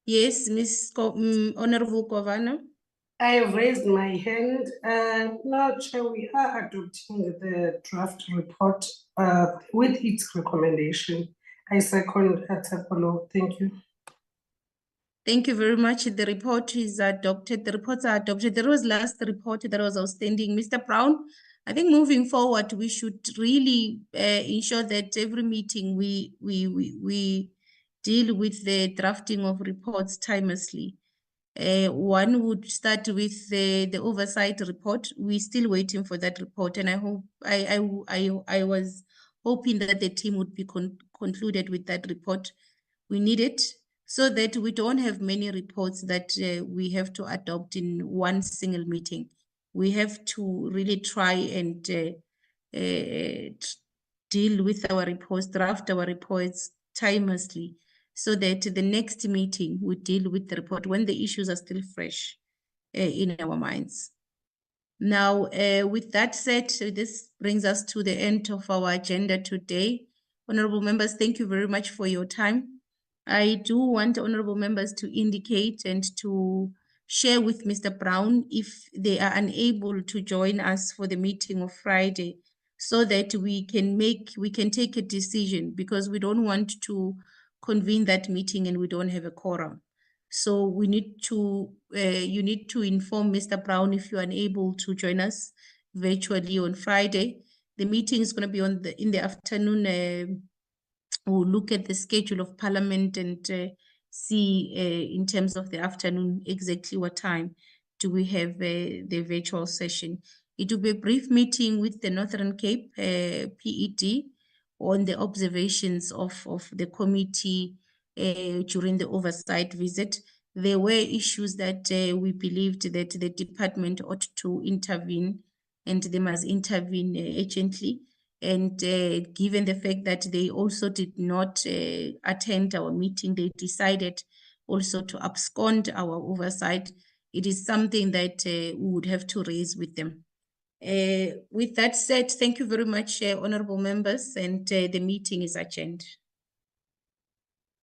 Yes, Honorable Governor. I have raised my hand. Now, Chair, we are adopting the draft report with its recommendation. I second Tsapolo. Thank you. Thank you very much. The report is adopted. The reports are adopted. There was last report that was outstanding. Mr. Brown, I think moving forward, we should really ensure that every meeting we deal with the drafting of reports timelessly. One would start with the oversight report. We're still waiting for that report, and I hope I was hoping that the team would be concluded with that report. We need it so that we don't have many reports that we have to adopt in one single meeting. We have to really try and deal with our reports, draft our reports timelessly, so that the next meeting we deal with the report when the issues are still fresh in our minds. Now, with that said, this brings us to the end of our agenda today. Honorable members, thank you very much for your time. I do want honorable members to indicate and to share with Mr. Brown if they are unable to join us for the meeting of Friday, so that we can take a decision, because we don't want to convene that meeting and we don't have a quorum. So we need to, you need to inform Mr. Brown if you're unable to join us virtually on Friday. The meeting is going to be in the afternoon. We'll look at the schedule of Parliament and see in terms of the afternoon exactly what time do we have the virtual session. It will be a brief meeting with the Northern Cape PED on the observations of the committee during the oversight visit. There were issues that we believed that the department ought to intervene, and they must intervene urgently. And given the fact that they also did not attend our meeting, they decided also to abscond our oversight. It is something that we would have to raise with them. With that said, thank you very much, honorable members, and the meeting is adjourned.